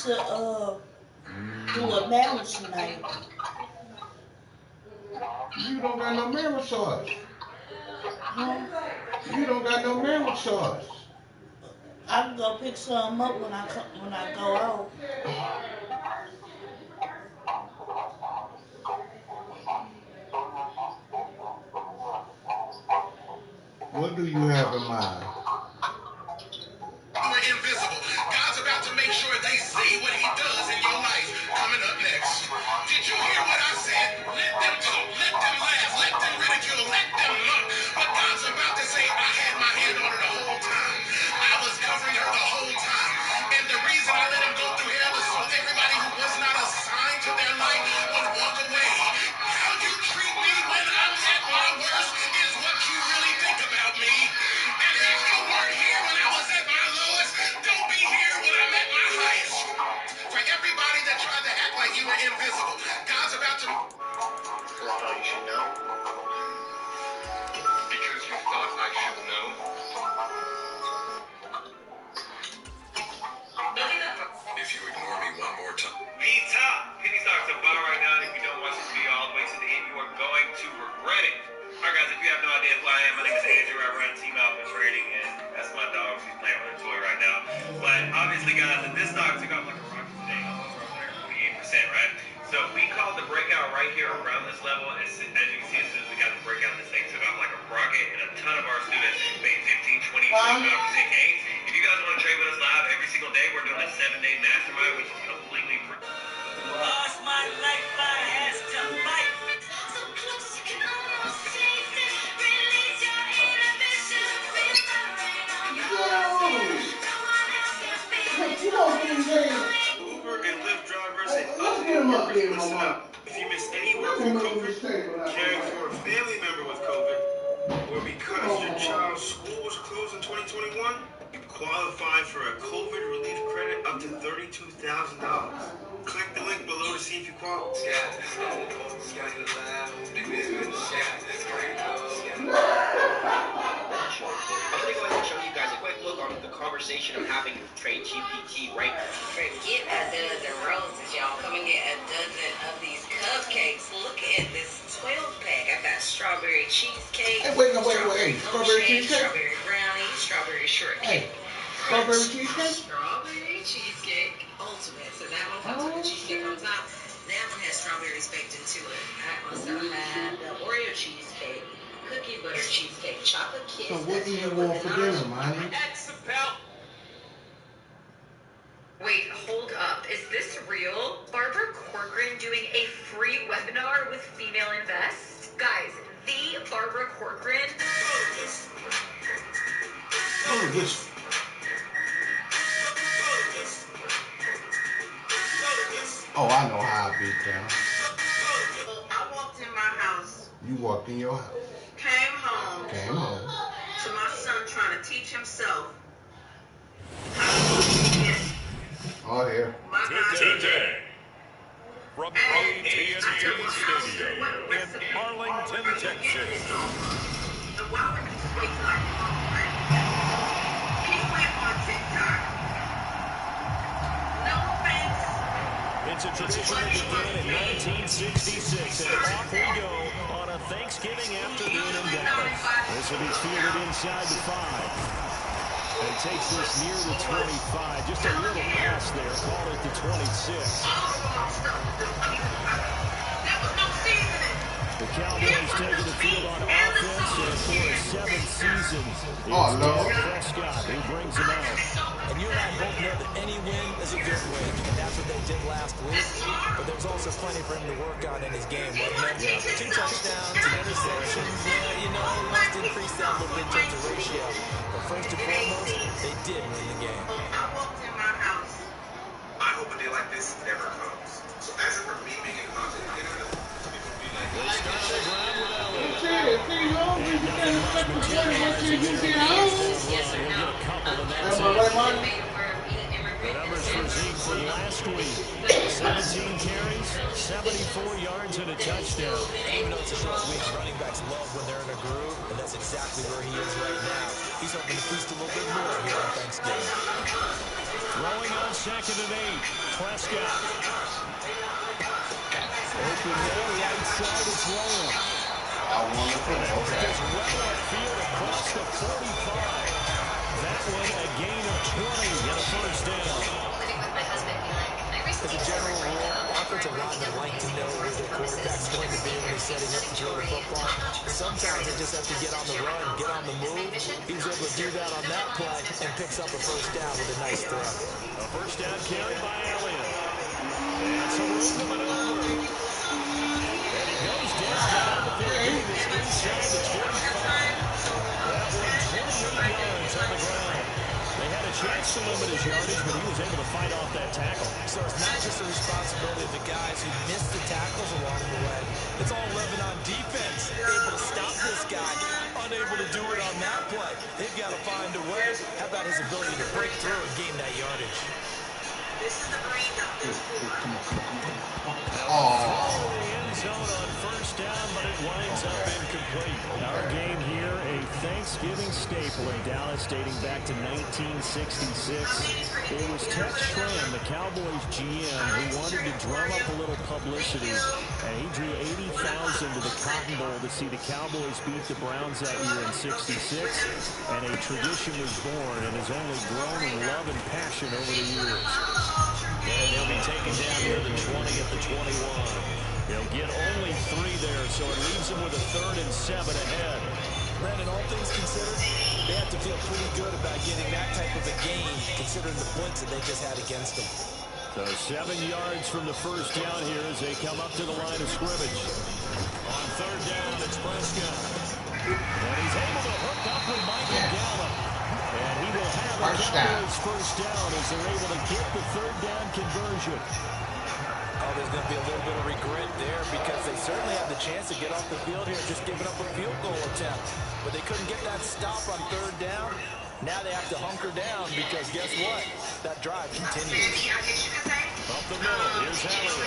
to do a marriage night. You don't got no marriage sauce. Huh? You don't got no marriage sauce. I can go pick some up when I go out. What do you have in mind? We're invisible. God's about to make sure they see what he does in your life. Coming up next. Did you hear what I said? Let them talk, let them laugh, let them ridicule, let them mock. But God's about to say, I had my hand on her the whole time. I was covering her the whole time. And the reason I let him go through hell is so everybody who was not assigned to their life would walk away. How you treat me when I'm at my worst is what you really think about me. And if you weren't here when I was at my lowest, don't be here when I'm at my highest. For everybody that tried to act like you were invisible, God's about to... Thought you should know? Because you thought I should know? If you ignore me one more time... V-Top! Penny stocks are bar right now, and if you don't watch this video all the way to the end, you are going to regret it. Alright guys, if you have no idea who I am, my name is Andrew. I run Team Alpha Trading, and that's my dog. She's playing with her toy right now. But obviously, guys, if this stock took off like a rocket today, almost 48%, right? So we called the breakout right here around this level. As you can see, as soon as we got the breakout, this thing took off like a rocket, and a ton of our students made 15, 20, 25% gains. If you guys want to trade with us live every single day, we're doing a 7-day mastermind, which is completely free. Lost my lifeline has to fight. Uber and Lyft drivers and other workers, listen up. If you miss any work from COVID, caring for a family member with COVID, or because your child's school was closed in 2021, you qualify for a COVID relief credit up to $32,000. Click the link below to see if you qualify. I'm going to go ahead and show you guys a quick look on the conversation I'm having with Trade GPT right now. Forget a dozen roses, y'all. Come and get a dozen of these cupcakes. Look at this 12-pack. I got strawberry cheesecake. Hey, wait. Strawberry cheesecake? Strawberry brownie, strawberry shortcake. Strawberry cheesecake? Strawberry cheesecake ultimate. So that one comes with the cheesecake on top. That one has strawberries baked into it. I also have the Oreo cheesecake, cookie butter cheesecake, chocolate kiss. So what do you want for dinner, man? Wait, hold up. Is this real? Barbara Corcoran doing a free webinar with Female Invest? Guys, the Barbara Corcoran. Oh, I know how I beat them. I walked in my house. You walked in your house. Came home. To my son trying to teach himself how to do it. Oh, here. Today, from AT&T Stadium in Arlington, Texas. And why would he wait till I come home, right? He went on TikTok. No offense. It's a tradition that began in 1966, and off we go on a Thanksgiving afternoon in Dallas. This will be fielded inside the 5. And takes this near the 25. Just a little pass there. Call it the 26. The Cowboys taking the field on offense for a 7th season. Oh, no. Prescott who brings him out. And you and I both know that any win is a good win. And that's what they did last week. But there's also plenty for him to work on in his game, wasn't there? 2 touchdowns, an interception. Yeah, you know, he wants to increase that a little bit in terms of ratio. But first and foremost, they did win the game. I walked in my house. I hope a day like this never comes. So as for me making content, people be like, They start the ground with Elliott. Yes or no? The numbers for Zeke from last week. 17 carries, 74 yards, and a touchdown. Even though it's a short week, running backs love when they're in a groove, and that's exactly where he is right now. He's hoping to feast a little bit more here on Thanksgiving. Throwing on 2nd and 8. Prescott. Open there, right side, it's Lamb. I want to put it. Okay. Just well upfield across the 45. That one a gain of 20 and a first down. As a general rule, offensive linemen like to know where their quarterback's going to be when he's setting up to throw the football. Sometimes they just have to get on the run, get on the move. He's able to do that on that play and picks up a first down with a nice throw. A first down carry by Elliott. And so we're over the over. And he goes down the field, getting this inside the 25. That one 28 yards on the ground. They had a chance to limit his yardage, but he was able to fight off that tackle. So it's not just the responsibility of the guys who missed the tackles along the way. It's all Livin on defense. Able to stop this guy, unable to do it on that play. They've got to find a way. How about his ability to break through and gain that yardage? This is the breeze of this End zone on first down, but it winds up incomplete. Our game here, a Thanksgiving staple in Dallas dating back to 1966. It was Tex Schramm, the Cowboys GM, who wanted to drum up a little publicity, and he drew 80,000 to the Cotton Bowl to see the Cowboys beat the Browns that year in '66, and a tradition was born and has only grown in love and passion over the years. And they'll be taken down near the 20 at the 21. They'll get only 3 there, so it leaves them with a 3rd and 7 ahead. Brandon, all things considered, they have to feel pretty good about getting that type of a game, considering the points that they just had against them. So 7 yards from the first down here as they come up to the line of scrimmage. On 3rd down, it's Prescott. And he's able to hook up with Michael Gallup. And he will have a Cowboys first down as they're able to get the 3rd down conversion. Oh, there's going to be a little bit of regret there because they certainly had the chance to get off the field here, just giving up a field goal attempt. But they couldn't get that stop on 3rd down. Now they have to hunker down because guess what? That drive continues. Up the middle, here's Elliott.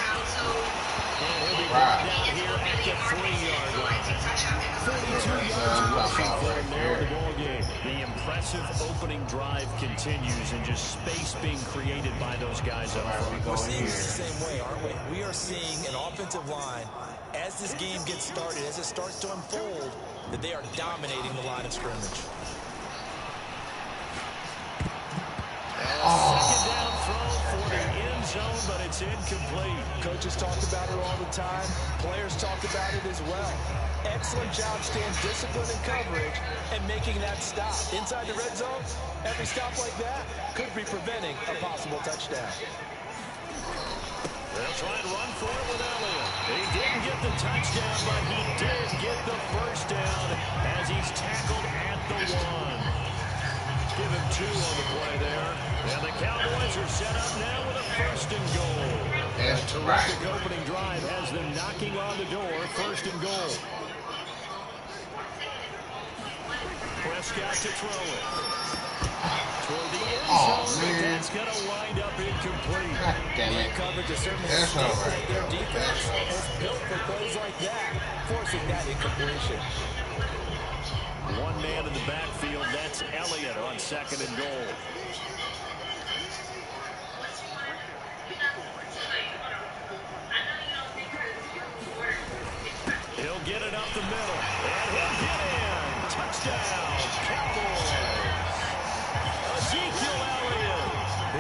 And he'll be brought down here at the 3-yard line. 42 yards rushing for him there in the ballgame. The impressive opening drive continues and just space being created by those guys up front. We're seeing this the same way, aren't we? We are seeing an offensive line, as this game gets started, as it starts to unfold, that they are dominating the line of scrimmage. Second down throw for the end zone, but it's incomplete. Coaches talk about it all the time. Players talk about it as well. Excellent job staying disciplined in coverage and making that stop. Inside the red zone, every stop like that could be preventing a possible touchdown. They'll try and run for it with Elliott. He didn't get the touchdown, but he did get the first down as he's tackled at the 1. Give him 2 on the play there. And the Cowboys are set up now with a 1st and goal. That's a terrific opening drive has them knocking on the door. 1st and goal. Prescott to throw it. Toward the end zone, and that's going to wind up incomplete. God damn it. Coverage is certainly That's all right. like their defense is built for plays like that, forcing that incompletion. 1 man in the backfield. That's Elliott on 2nd and goal. He'll get it up the middle. And he'll get in. Touchdown, Cowboys. Ezekiel Elliott.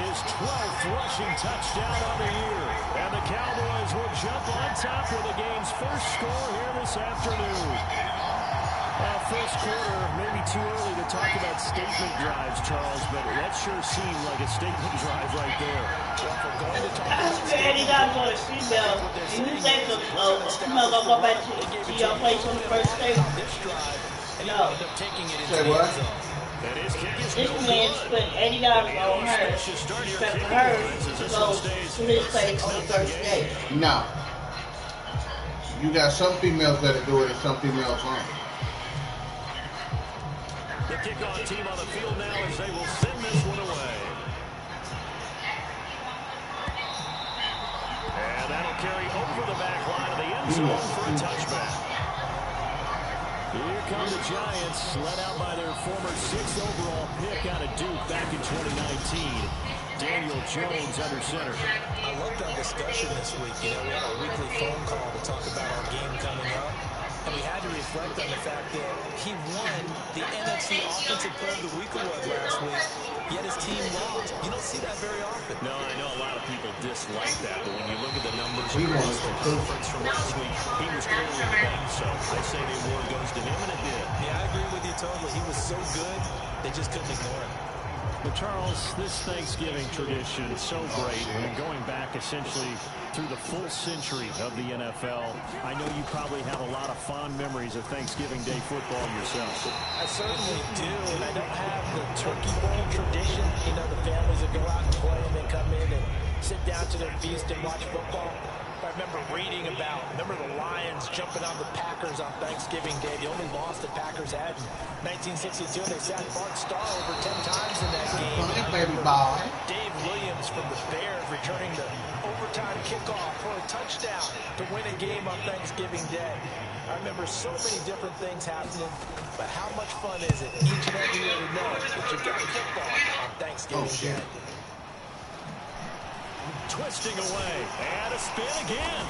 His 12th rushing touchdown on the year. And the Cowboys will jump on top with the game's first score here this afternoon. First quarter, maybe too early to talk about statement drives, Charles, but that sure seemed like a statement drive right there. I swear Eddie got for a female. And you think the female gonna go back to your place on the first day? No. Say what? This man spent $80 on her. Except for her to go to his place on the first day. No. You got some females that do it and some females aren't. The kickoff team on the field now as they will send this one away. And that'll carry over the back line of the end zone for a touchback. Here come the Giants, led out by their former 6th overall pick out of Duke back in 2019. Daniel Jones under center. week. You know, we had a weekly phone call to talk about our game coming up. And we had to reflect on the fact that he won the NFC Offensive Player of the Week award last week, yet his team lost. You don't see that very often. No, I know a lot of people dislike that, but when you look at the numbers across the conference from last week, he was clearly the best. So I say the award goes to him, and it did. Yeah, I agree with you totally. He was so good, they just couldn't ignore him. But Charles, this Thanksgiving tradition is so great, and going back essentially through the full century of the NFL. I know you probably have a lot of fond memories of Thanksgiving Day football yourself. I certainly do, and I don't have the turkey bowl tradition. You know, the families that go out and play and then come in and sit down to their feast and watch football. I remember reading about, the Lions jumping on the Packers on Thanksgiving Day. The only loss the Packers had in 1962. They sacked Bart Starr over 10 times in that game. Dave Williams from the Bears returning the overtime kickoff for a touchdown to win a game on Thanksgiving Day. I remember so many different things happening, but how much fun is it each and every year to know that you got football on Thanksgiving Day? Twisting away, and a spin again.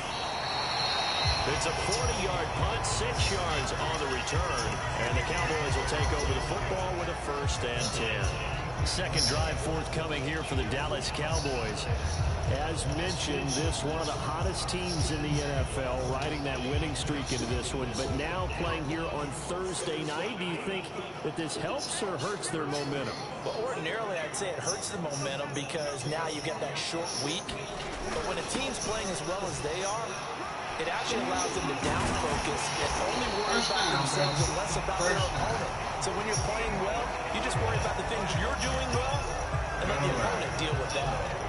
It's a 40-yard punt, 6 yards on the return, and the Cowboys will take over the football with a 1st and 10. Second drive forthcoming here for the Dallas Cowboys. As mentioned, this one of the hottest teams in the NFL, riding that winning streak into this one, but now playing here on Thursday night. Do you think that this helps or hurts their momentum? Well, ordinarily, I'd say it hurts the momentum because now you get that short week. But when a team's playing as well as they are, it actually allows them to down focus and only worry about themselves and less about their opponent. So when you're playing well, you just worry about the things you're doing well and let the opponent deal with that.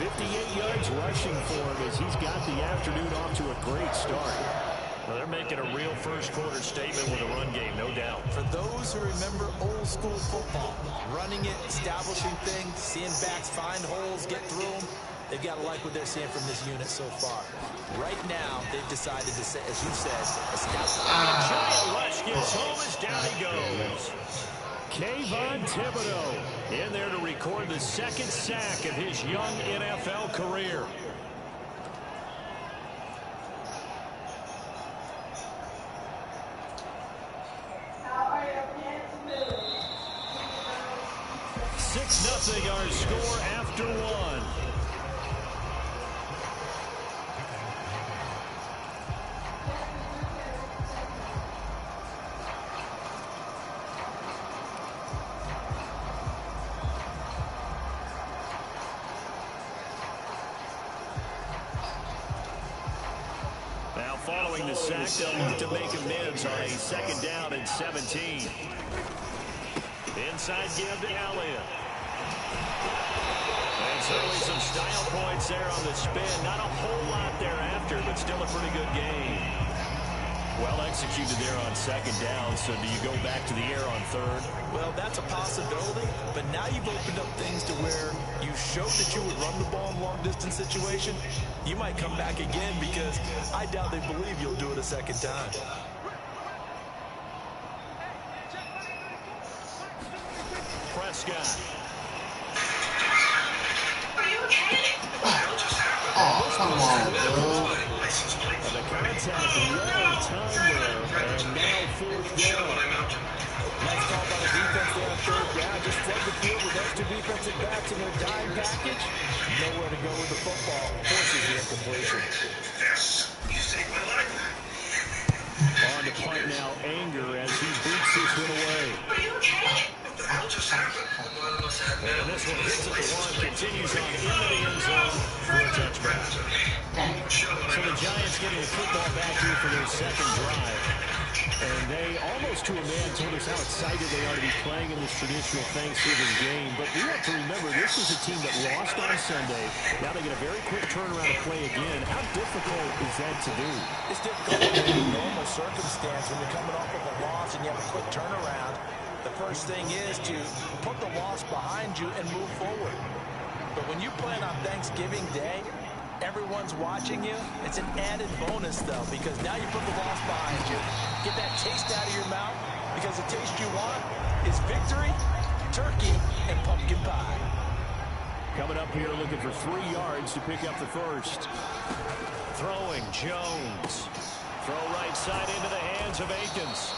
58 yards rushing for him as he's got the afternoon off to a great start. Well, they're making a real first-quarter statement with a run game, no doubt. For those who remember old-school football, running it, establishing things, seeing backs find holes, get through them, they've got to like what they're seeing from this unit so far. Right now, they've decided to, say, as you said, establish. Giant rush gets home as down he goes. Kayvon Thibodeau in there to record the 2nd sack of his young NFL career. Nothing our score after one. Now following the sack, they'll look to make amends on a 2nd down and 17. Inside give to Elliott. And certainly some style points there on the spin. Not a whole lot thereafter, but still a pretty good game. Well executed there on 2nd down, so do you go back to the air on 3rd? Well, that's a possibility, but now you've opened up things to where you showed that you would run the ball in long-distance situation. You might come back again because I doubt they believe you'll do it a 2nd time. Prescott. Are you okay? Oh, come on, bro. And the contact long time there, and now 4th down. Nice call by the defense there on 3rd down. Just flood the field with extra defensive backs in their dime package. Nowhere to go with the football. Forces the incompletion. Yes, you saved my life. On to punt now, Anger as he boots this one away. Are you okay? What the hell just happened? And this one hits at the 1, continues on into the end zone for a touchback. So the Giants getting the football back here for their 2nd drive. And they, almost to a man, told us how excited they are to be playing in this traditional Thanksgiving game. But we have to remember, this is a team that lost on Sunday. Now they get a very quick turnaround to play again. How difficult is that to do? It's difficult in any normal circumstance when you're coming off of a loss and you have a quick turnaround. The first thing is to put the loss behind you and move forward. But when you play on Thanksgiving Day, everyone's watching you. It's an added bonus, though, because now you put the loss behind you. Get that taste out of your mouth, because the taste you want is victory, turkey, and pumpkin pie. Coming up here looking for 3 yards to pick up the first. Throwing Jones. Throw right side into the hands of Akins.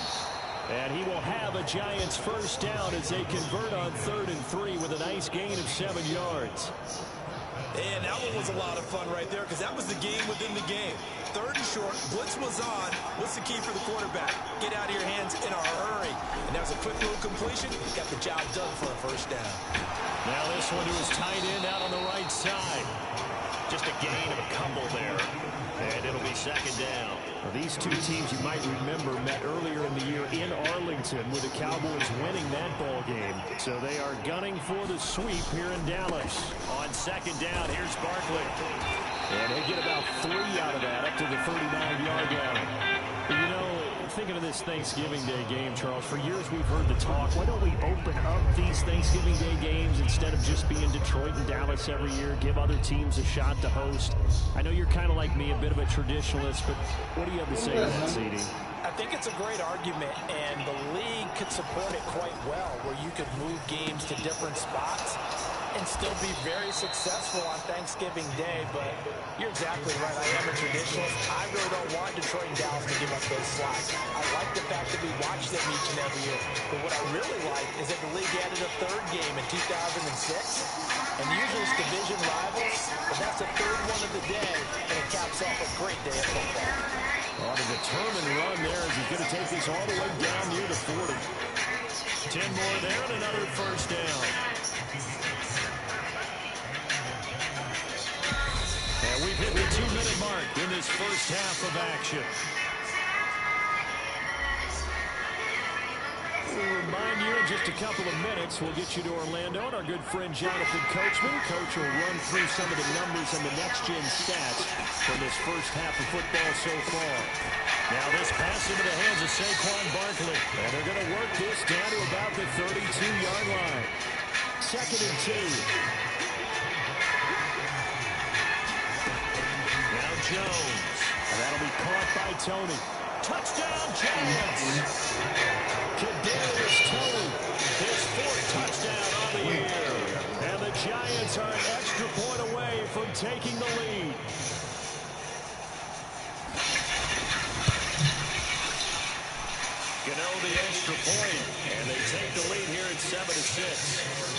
And he will have a Giants first down as they convert on 3rd and 3 with a nice gain of 7 yards. And that one was a lot of fun right there because that was the game within the game. 3rd and short, blitz was on. What's the key for the quarterback? Get out of your hands in a hurry. And that was a quick little completion. Got the job done for a first down. Now this one to his tight end out on the right side. Just a gain of a couple there. And it'll be 2nd down. Well, these two teams you might remember met earlier in the year in Arlington with the Cowboys winning that ball game. So they are gunning for the sweep here in Dallas. On 2nd down, here's Barkley. And they get about 3 out of that up to the 39-yard line. You know, thinking of this Thanksgiving Day game, Charles, for years we've heard the talk, why don't we open up these Thanksgiving Day games instead of just being Detroit and Dallas every year, give other teams a shot to host? I know you're kind of like me, a bit of a traditionalist, but what do you have to say to that, CD? I think it's a great argument, and the league could support it quite well, where you could move games to different spots and still be very successful on Thanksgiving Day. But you're exactly right. I am a traditionalist. I really don't want Detroit and Dallas to give up those slots. I like the fact that we watch them each and every year. But what I really like is that the league added a 3rd game in 2006. And usually it's division rivals, but that's the 3rd one of the day, and it caps off a great day of football. On a determined run there as he's going to take this all the way down near the 40. 10 more there and another first down. And we've hit the 2-minute mark in this first half of action. We'll remind you in just a couple of minutes, we'll get you to Orlando and our good friend Jonathan Coachman. Coach will run through some of the numbers and the next-gen stats from this first half of football so far. Now this pass into the hands of Saquon Barkley. And they're going to work this down to about the 32-yard line. 2nd and 2. Now Jones. And that'll be caught by Tony. Touchdown, Giants! Kadarius Toney, his 4th touchdown on the year. And the Giants are an extra point away from taking the lead. Gano the extra point, and they take the lead here at 7-6.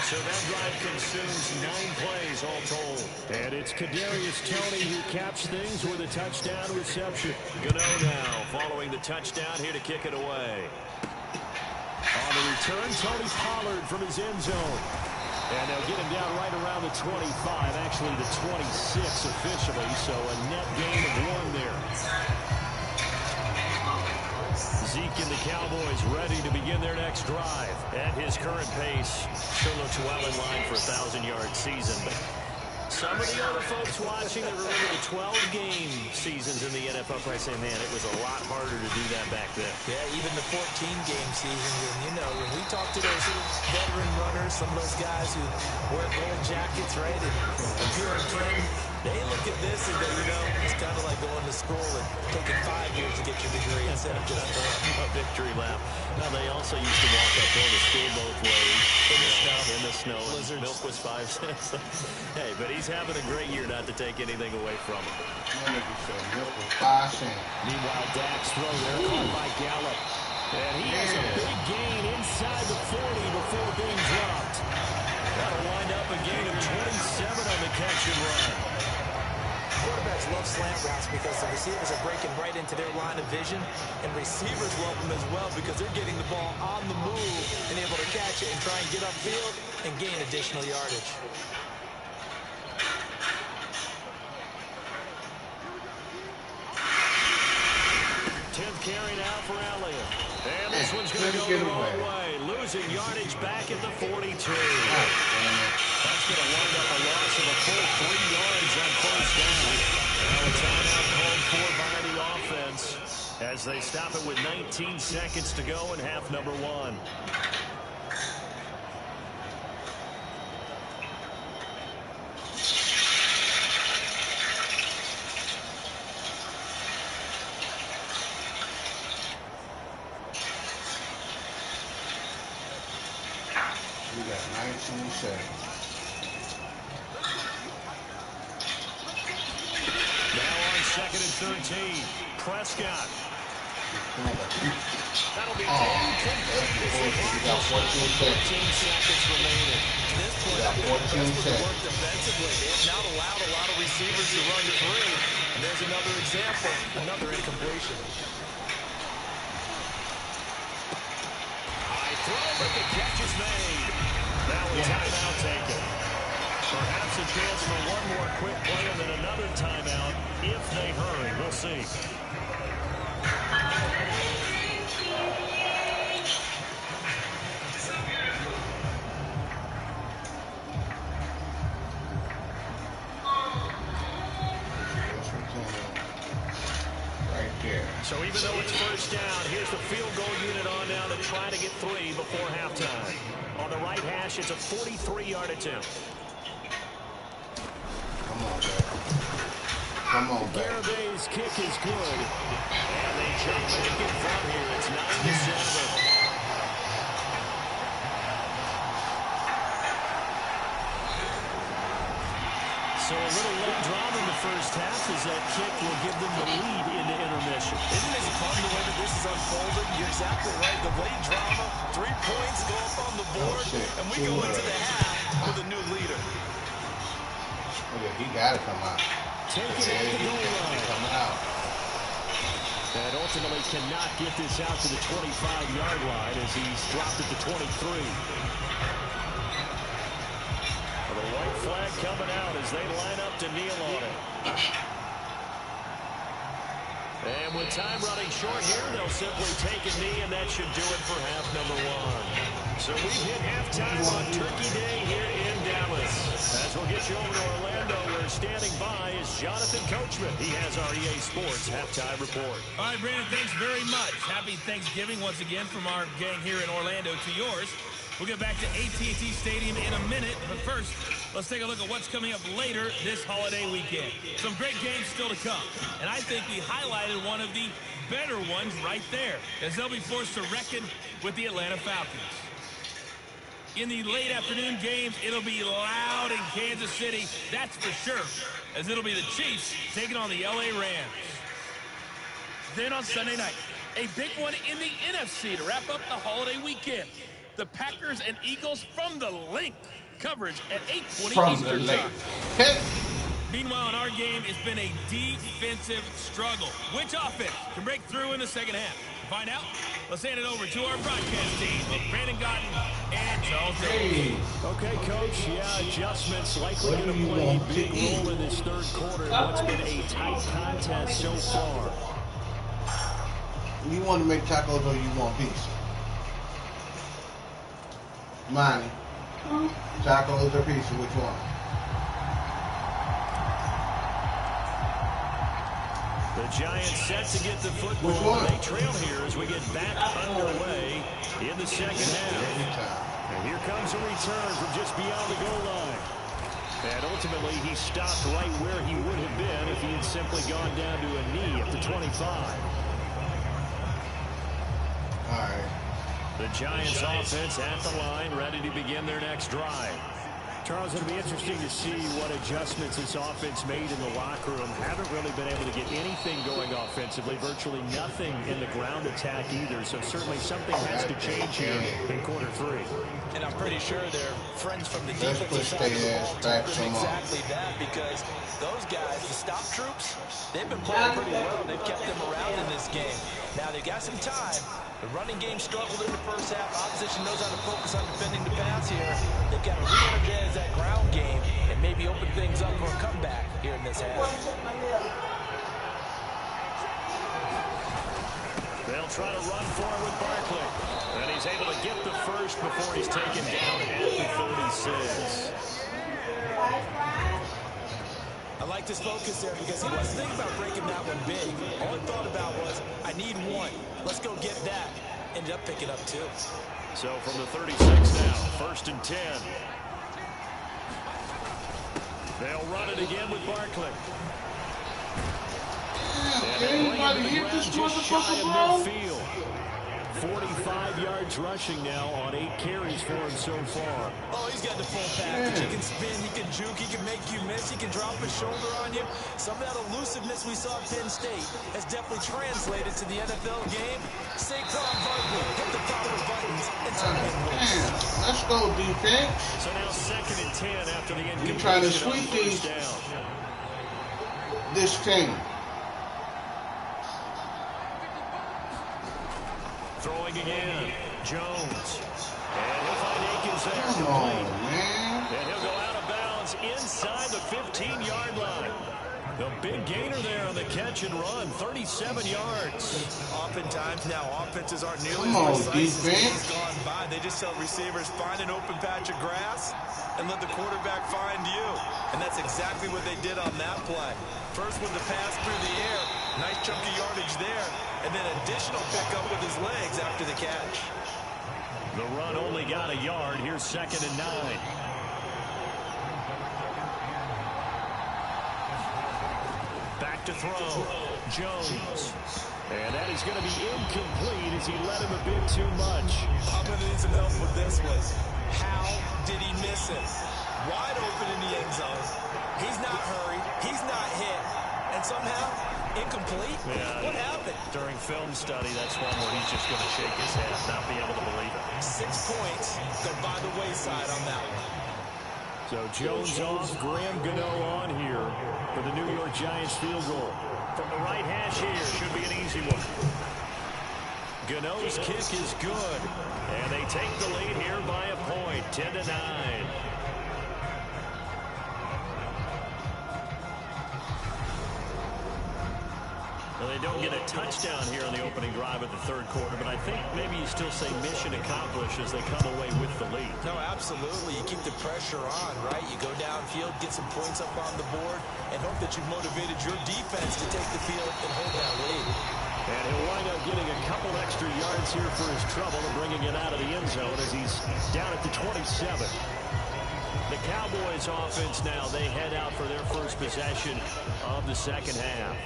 So that drive consumes 9 plays all told. And it's Kadarius Toney who caps things with a touchdown reception. Gano now following the touchdown here to kick it away. On the return, Tony Pollard from his end zone. And they'll get him down right around the 25, actually the 26 officially, so a net gain of 1 there. Zeke and the Cowboys ready to begin their next drive. At his current pace, sure looks well in line for a 1,000-yard season. But some of the other folks watching that remember the 12-game seasons in the NFL probably say, man, it was a lot harder to do that back then. Yeah, even the 14-game seasons. And, you know, when we talk to those veteran runners, some of those guys who wear gold jackets, right, and appear in Canton, they look at this and go, you know, it's kind of like going to school and taking 5 years to get your degree instead of just a victory lap. Now, they also used to walk uphill to school both ways. In the snow. Blizzards. Milk was 5 cents. Hey, but he's having a great year not to take anything away from him. Milk was 5 cents. Meanwhile, Dak's throw there caught by Gallup. And he has a big gain inside the 40 before being dropped. That'll wind up a gain of 27 on the catch and run. Quarterbacks love slant routes because the receivers are breaking right into their line of vision, and receivers love them as well because they're getting the ball on the move and able to catch it and try and get upfield and gain additional yardage. Carry now for Elliott. And this one's going to go the wrong way. Losing yardage back at the 42. That's going to wind up a loss of a full 3 yards on first down. Now a timeout called for by the offense as they stop it with 19 seconds to go in half number 1. We got 19 seconds. second and 13. Prescott. That'll be You got 14 seconds remaining. At this point, I think the best was work defensively. They have not allowed a lot of receivers to run free. And there's another example, another incompletion. High throw, but the catch is made. Now a timeout taken. Perhaps a chance for one more quick play and then another timeout if they hurry. We'll see. So even though it's first down, here's the field goal unit on now to try to get 3 before halftime. On the right hash, it's a 43-yard attempt. Come on, back. Come on, back. Garabay's kick is good. And they jump back in front here. It's 9-7. So a little late drama in the first half as that kick will give them the lead into intermission. Isn't it fun the way that this is unfolding? You're exactly right. The late drama, 3 points go up on the board, and we go into the half with a new leader. He got to come out. Take it at the goal line. Coming out. And ultimately cannot get this out to the 25-yard line as he's dropped at the 23. The white flag coming out as they line up to kneel on it. And with time running short here, they'll simply take a knee, and that should do it for half number 1. So we've hit halftime on Turkey Day here in Dallas. As we'll get you over to Orlando, where standing by is Jonathan Coachman. He has our EA Sports halftime report. All right, Brandon, thanks very much. Happy Thanksgiving once again from our gang here in Orlando to yours. We'll get back to AT&T Stadium in a minute, but first, let's take a look at what's coming up later this holiday weekend. Some great games still to come, and I think we highlighted one of the better ones right there, as they'll be forced to reckon with the Atlanta Falcons. In the late afternoon games, it'll be loud in Kansas City, that's for sure, as it'll be the Chiefs taking on the LA Rams. Then on Sunday night, a big one in the NFC to wrap up the holiday weekend. The Packers and Eagles from the link. Coverage at 8:20 Eastern time. Meanwhile, in our game, it's been a defensive struggle. Which offense can break through in the second half? To find out, let's hand it over to our broadcast team of Brandon Gotten and Charles Davis. Okay, Coach. Yeah, adjustments likely going to play a big role in this third quarter. What's been a tight contest so far? You want to make tacos or you want pizza? Money. Tacos or pizza, which one? The Giants set to get the football. They trail here as we get back underway in the second half. And here comes a return from just beyond the goal line. And ultimately, he stopped right where he would have been if he had simply gone down to a knee at the 25. All right. The Giants offense at the line, ready to begin their next drive. Charles, it'll be interesting to see what adjustments this offense made in the locker room. Haven't really been able to get anything going offensively, virtually nothing in the ground attack either. So certainly something has to change here in quarter 3. And I'm pretty sure their friends from the defensive side of the ball told them exactly that, because those guys, the stop troops, they've been playing pretty well. They've kept them around in this game. Now they've got some time. The running game struggled in the first half. Opposition knows how to focus on defending the pass here. They've got to re-energize that ground game and maybe open things up for a comeback here in this half. They'll try to run for it with Barkley. And he's able to get the first before he's taken down at the 36. I like this focus there because he wasn't thinking about breaking that one big. All he thought about was, I need one. Let's go get that. Ended up picking up 2. So from the 36 now, 1st and 10. They'll run it again with Barkley. Anybody hit this motherfucker, bro? 45 yards rushing now on 8 carries for him so far. Oh, he's got the full package. He can spin, he can juke, he can make you miss, he can drop his shoulder on you. Some of that elusiveness we saw at Penn State has definitely translated to the NFL game. Saquon Barkley hit the proper buttons and turn it loose. Let's go, defense. So now 2nd and 10 after the incompletion. You're trying to sweep this team. Throwing again, Jones. And he'll find Akins there. Come on, man. And he'll go out of bounds inside the 15-yard line. The big gainer there on the catch and run, 37 yards. Oftentimes now, offenses aren't nearly Come on, as precise as defense. gone by. They just tell receivers, find an open patch of grass and let the quarterback find you. And that's exactly what they did on that play. First with the pass through the air, nice chunky yardage there, and then additional pickup with his legs after the catch. The run only got a yard. Here's 2nd and 9. Back to throw. Jones. And that is going to be incomplete as he led him a bit too much. I'm going to need some help with this one. How did he miss it? Wide open in the end zone. He's not hurried. He's not hit. And somehow, incomplete? Yeah, what happened? During film study, that's one where he's just going to shake his head, not be able to believe it. 6 points go by the wayside on that one. So Jones off, Graham Gano on here for the New York Giants field goal. From the right hash here, should be an easy one. Gano's kick is good, and they take the lead here by a point, 10-9. Well, they don't get a touchdown here on the opening drive of the 3rd quarter, but I think maybe you still say mission accomplished as they come away with the lead. No, absolutely. You keep the pressure on, right? You go downfield, get some points up on the board, and hope that you've motivated your defense to take the field and hold that lead. And he'll wind up getting a couple extra yards here for his trouble and bringing it out of the end zone as he's down at the 27. The Cowboys offense now, they head out for their first possession of the 2nd half.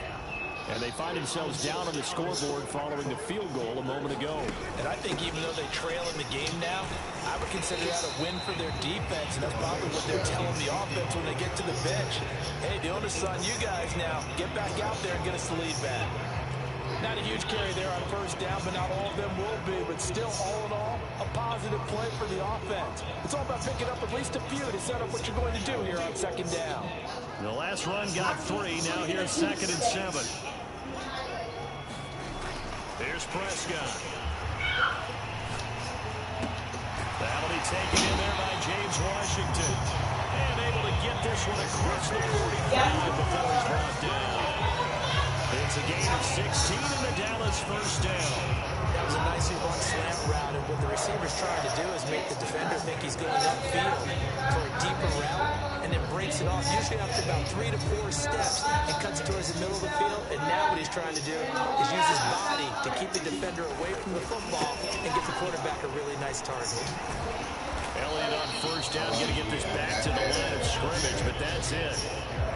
And they find themselves down on the scoreboard following the field goal a moment ago. And I think even though they trail in the game now, I would consider that a win for their defense, and that's probably what they're telling the offense when they get to the bench. Hey, the onus is on you guys now. Get back out there and get us the lead back. Not a huge carry there on 1st down, but not all of them will be. But still, all in all, a positive play for the offense. It's all about picking up at least a few to set up what you're going to do here on 2nd down. The last run got 3. Now here's 2nd and 7. Here's Prescott. That'll be taken in there by James Washington. And able to get this one across the 45 before he's brought down. It's a gain of 16 in the Dallas 1st down. That was a nicely run slant route, and what the receiver's trying to do is make the defender think he's going upfield for a deeper route, and then breaks it off, usually after about 3 to 4 steps, and cuts towards the middle of the field. And now what he's trying to do is use his body to keep the defender away from the football and get the quarterback a really nice target. Elliott on 1st down, going to get this back to the line of scrimmage, but that's it.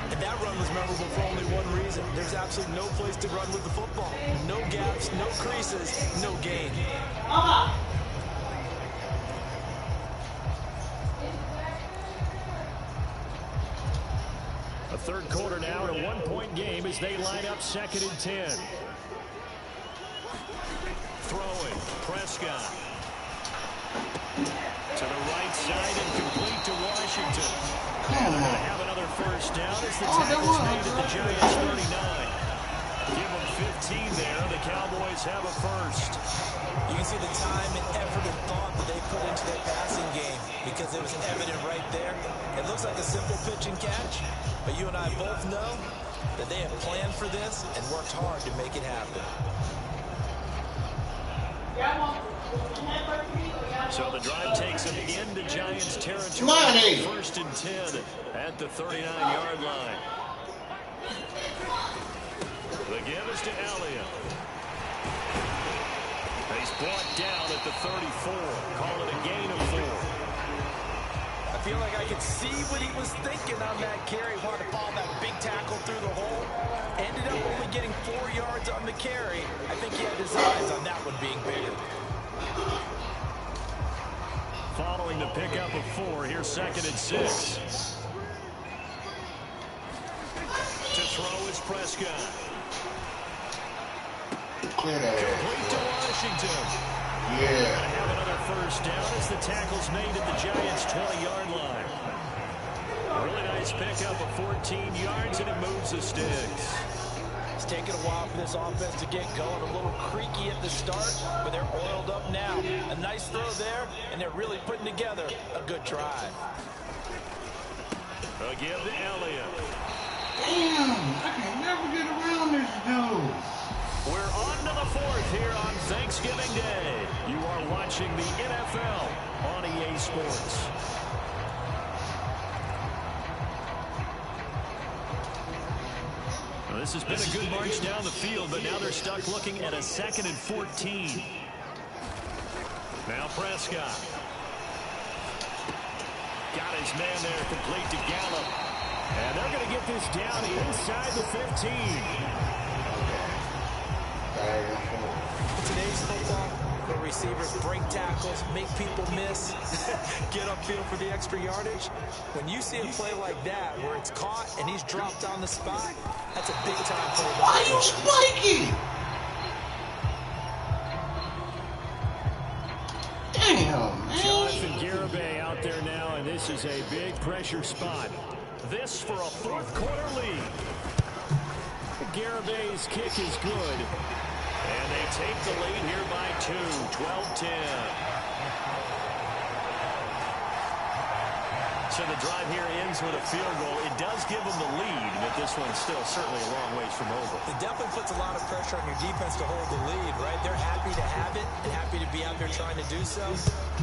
And that run was memorable for only one reason. There's absolutely no place to run with the football. No gaps, no creases, no gain. A 3rd quarter now and a 1-point game as they line up 2nd and 10. Throwing, Prescott. To the right side and complete to Washington. And they're going to have another 1st down as the tackle's made at the Giants 39. Give them 15 there. The Cowboys have a 1st. You can see the time and effort and thought that they put into their passing game because it was evident right there. It looks like a simple pitch and catch, but you and I both know that they have planned for this and worked hard to make it happen. So the drive takes them into Giants territory. 1st and 10 at the 39-yard line. The give is to Elliott. He's brought down at the 34. Call it a gain of 4. I feel like I could see what he was thinking on that carry. Wanted to follow that big tackle through the hole. Ended up only getting 4 yards on the carry. I think he had his eyes on that one being bigger. throwing to pick up a 4. Here's 2nd and 6. To throw is Prescott. Complete to Washington. Yeah. Gonna have another first down as the tackle's made at the Giants' 20-yard line. Really nice pickup of 14 yards, and it moves the sticks. It's taken a while for this offense to get going. A little creaky at the start, but they're oiled up now. A nice throw there, and they're really putting together a good drive. Again to Elliott. Damn, I can never get around this dude. We're on to the 4th here on Thanksgiving Day. You are watching the NFL on EA Sports. Well, this has been a good march down the field, but now they're stuck looking at a 2nd and 14. Now Prescott. Got his man there, complete to Gallup. And they're going to get this down inside the 15. Today's football, the receivers break tackles, make people miss, get upfield for the extra yardage. When you see a play like that, where it's caught and he's dropped on the spot, that's a big time play. Why are you spiking? Damn, man. Jonathan Garibay out there now, and this is a big pressure spot. This for a 4th quarter lead. Garibay's kick is good. And they take the lead here by 2, 12-10. So the drive here ends with a field goal. It does give them the lead, but this one's still certainly a long ways from over. It definitely puts a lot of pressure on your defense to hold the lead, right? They're happy to have it and happy to be out there trying to do so.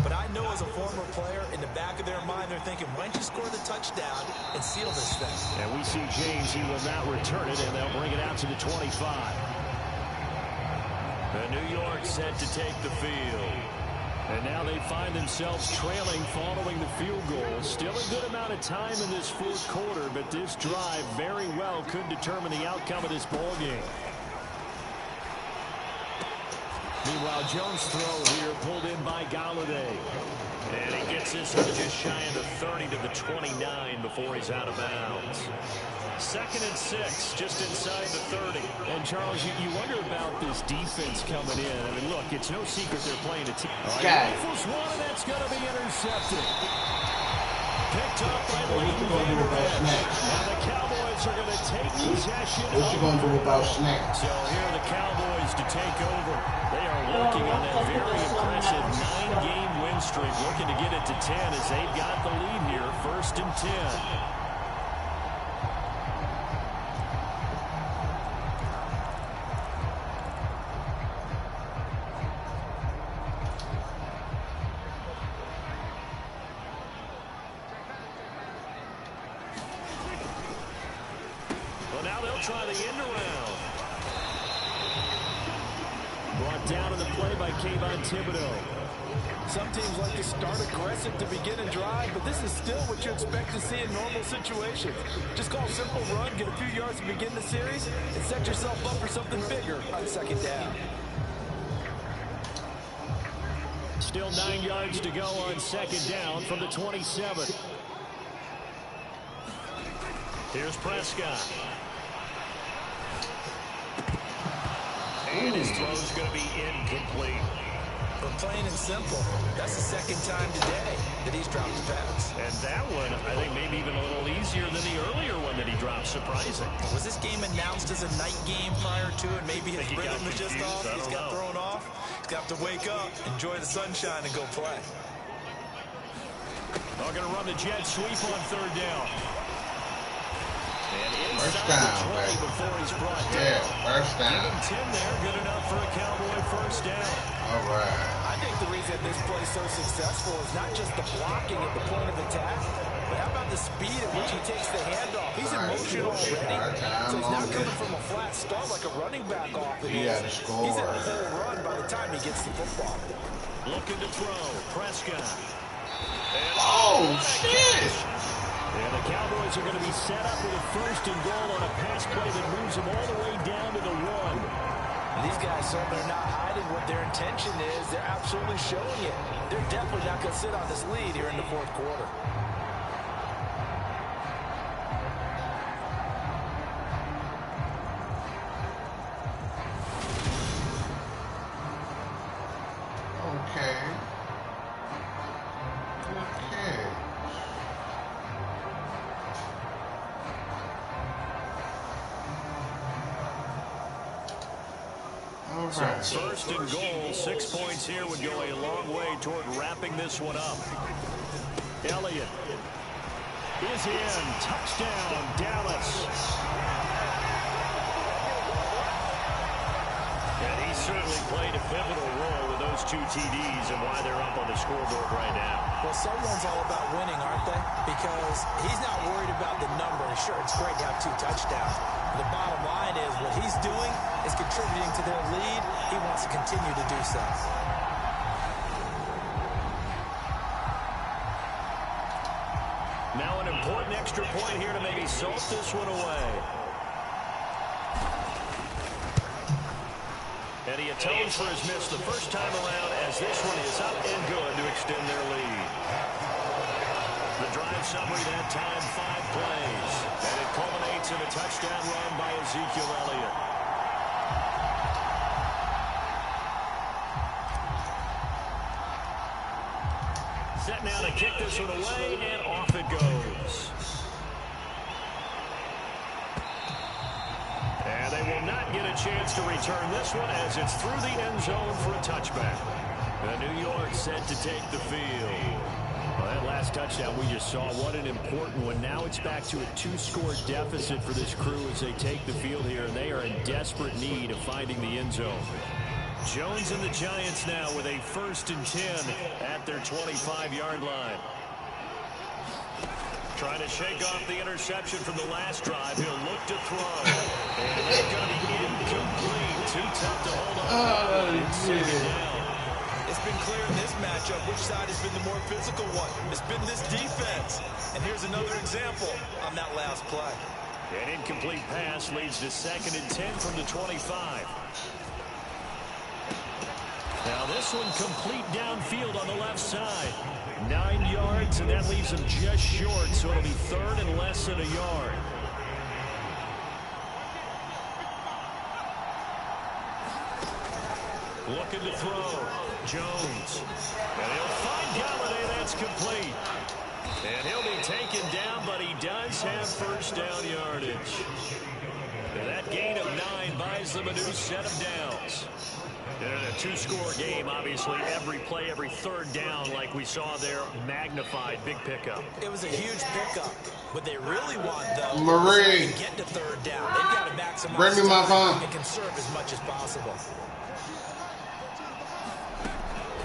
But I know as a former player, in the back of their mind, they're thinking, why don't you score the touchdown and seal this thing? And we see James, he will not return it, and they'll bring it out to the 25. The New York set to take the field. And now they find themselves trailing following the field goal. Still a good amount of time in this 4th quarter, but this drive very well could determine the outcome of this ball game. Meanwhile, Jones' throw here pulled in by Galladay. And he gets this one just shy of the 30 to the 29 before he's out of bounds. 2nd and 6, just inside the 30. And, Charles, you wonder about this defense coming in. I mean, look, it's no secret they're playing a team. Rifles one, and that's going to be intercepted. Picked up by Leighton Vander Esch. Now the Cowboys are going to take possession. What you going to do about snaps? So here are the Cowboys to take over. They are working on that very impressive 9-game win streak, looking to get it to 10 as they've got the lead here, 1st and 10. Try the end around. Brought down in the play by Kayvon Thibodeau. Some teams like to start aggressive to begin a drive, but this is still what you expect to see in normal situations. Just call a simple run, get a few yards to begin the series, and set yourself up for something bigger on 2nd down. Still 9 yards to go on 2nd down from the 27. Here's Prescott. And his throw's going to be incomplete. For plain and simple, that's the 2nd time today that he's dropped the pass. And that one, I think, maybe even a little easier than the earlier one that he dropped. Surprising. Was this game announced as a night game prior to it? Maybe his rhythm was just off. He's got thrown off. He's got to wake up, enjoy the sunshine, and go play. They're going to run the jet sweep on 3rd down. And first down, baby. Before he's brought down. Yeah, first down. Give him 10 there, good enough for a Cowboy first down. All right. I think the reason this play is so successful is not just the blocking at the point of attack, but how about the speed at which he takes the handoff? He's in motion already, so he's not coming from a flat start like a running back off. He had to score. He's in a full run by the time he gets the football. Looking to throw, Prescott. Oh, shit! And the Cowboys are going to be set up with a 1st and goal on a pass play that moves them all the way down to the 1. These guys, so they're not hiding what their intention is. They're absolutely showing it. they're definitely not going to sit on this lead here in the fourth quarter. So first and goal, 6 points here would go a long way toward wrapping this one up. Elliott is in. Touchdown, Dallas. And he certainly played a pivotal role with those 2 TDs and why they're up on the scoreboard right now. Well, someone's all about winning, aren't they? Because he's not worried about the number. And sure, it's great to have 2 touchdowns. The bottom line is what he's doing is contributing to their lead. He wants to continue to do so. Now an important extra point here to maybe salt this one away. And he atones for his miss the first time around as this one is up and good to extend their lead. The drive summary that time, 5 plays. And it culminates in a touchdown run by Ezekiel Elliott. Set now to kick this one away, and off it goes. And they will not get a chance to return this one as it's through the end zone for a touchback. The New York set to take the field. Well, that last touchdown we just saw, what an important one. Now it's back to a 2-score deficit for this crew as they take the field here, and they are in desperate need of finding the end zone. Jones and the Giants now with a 1st and 10 at their 25-yard line. Trying to shake off the interception from the last drive. He'll look to throw. And it's going to be incomplete. Too tough to hold on. It's been clear in this matchup which side has been the more physical one. It's been this defense. And here's another example on that last play. An incomplete pass leads to 2nd and 10 from the 25. Now this one complete downfield on the left side. 9 yards, and that leaves him just short, so it'll be 3rd and less than a yard. Looking to throw. Jones. And he'll find Galladay. That's complete. And he'll be taken down, but he does have 1st down yardage. And that gain of 9 buys them a new set of downs. In a 2-score game, obviously, every play, every 3rd down, like we saw there, magnified, big pickup. It was a huge pickup. What they really want, though, Marie, is to get to 3rd down. They've got to maximize bring me my phone and conserve as much as possible.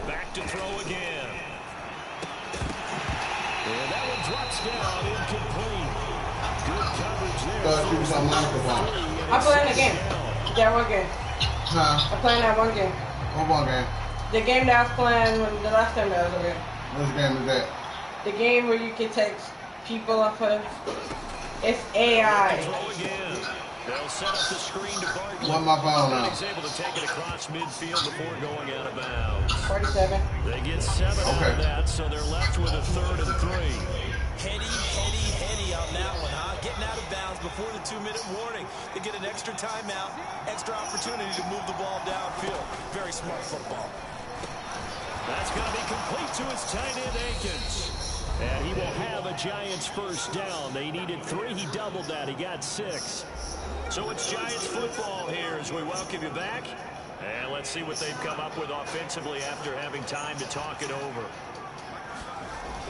Back to throw again. And that one drops down, incomplete. Good coverage there. Thought you was on microphone. I'm playing the game. Yeah, one game. Huh? I'm playing that one game. What one game? The game that I was playing when the last time that I was over here. Which game is that? The game where you can take people off of. It's AI. Throw again. They'll set up the screen to Barkley. What my phone on? He's able to take it across midfield before going out of bounds. 47. They get 7 out of that, so they're left with a 3rd and 3. Heady on that one, huh? Getting out of bounds before the 2-minute warning. They get an extra timeout, extra opportunity to move the ball downfield. Very smart football. That's going to be complete to his tight end, Akins. And he will have a Giants 1st down. They needed 3. He doubled that. He got 6. So it's Giants football here as we welcome you back. And let's see what they've come up with offensively after having time to talk it over.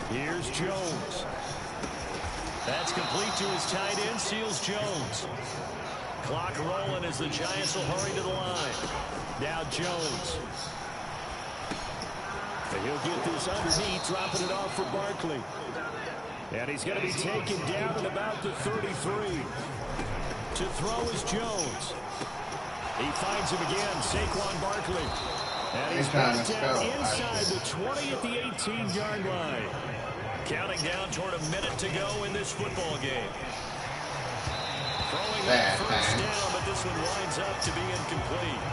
Here's Jones. That's complete to his tight end, Seals Jones. Clock rolling as the Giants will hurry to the line. Now Jones. And he'll get this underneath, dropping it off for Barkley. And he's going to be taken down at about the 33. To throw is Jones. He finds him again, Saquon Barkley. And he's back down inside the 20 at the 18-yard line. Counting down toward a minute to go in this football game. Throwing that 1st down, but this one winds up to be incomplete.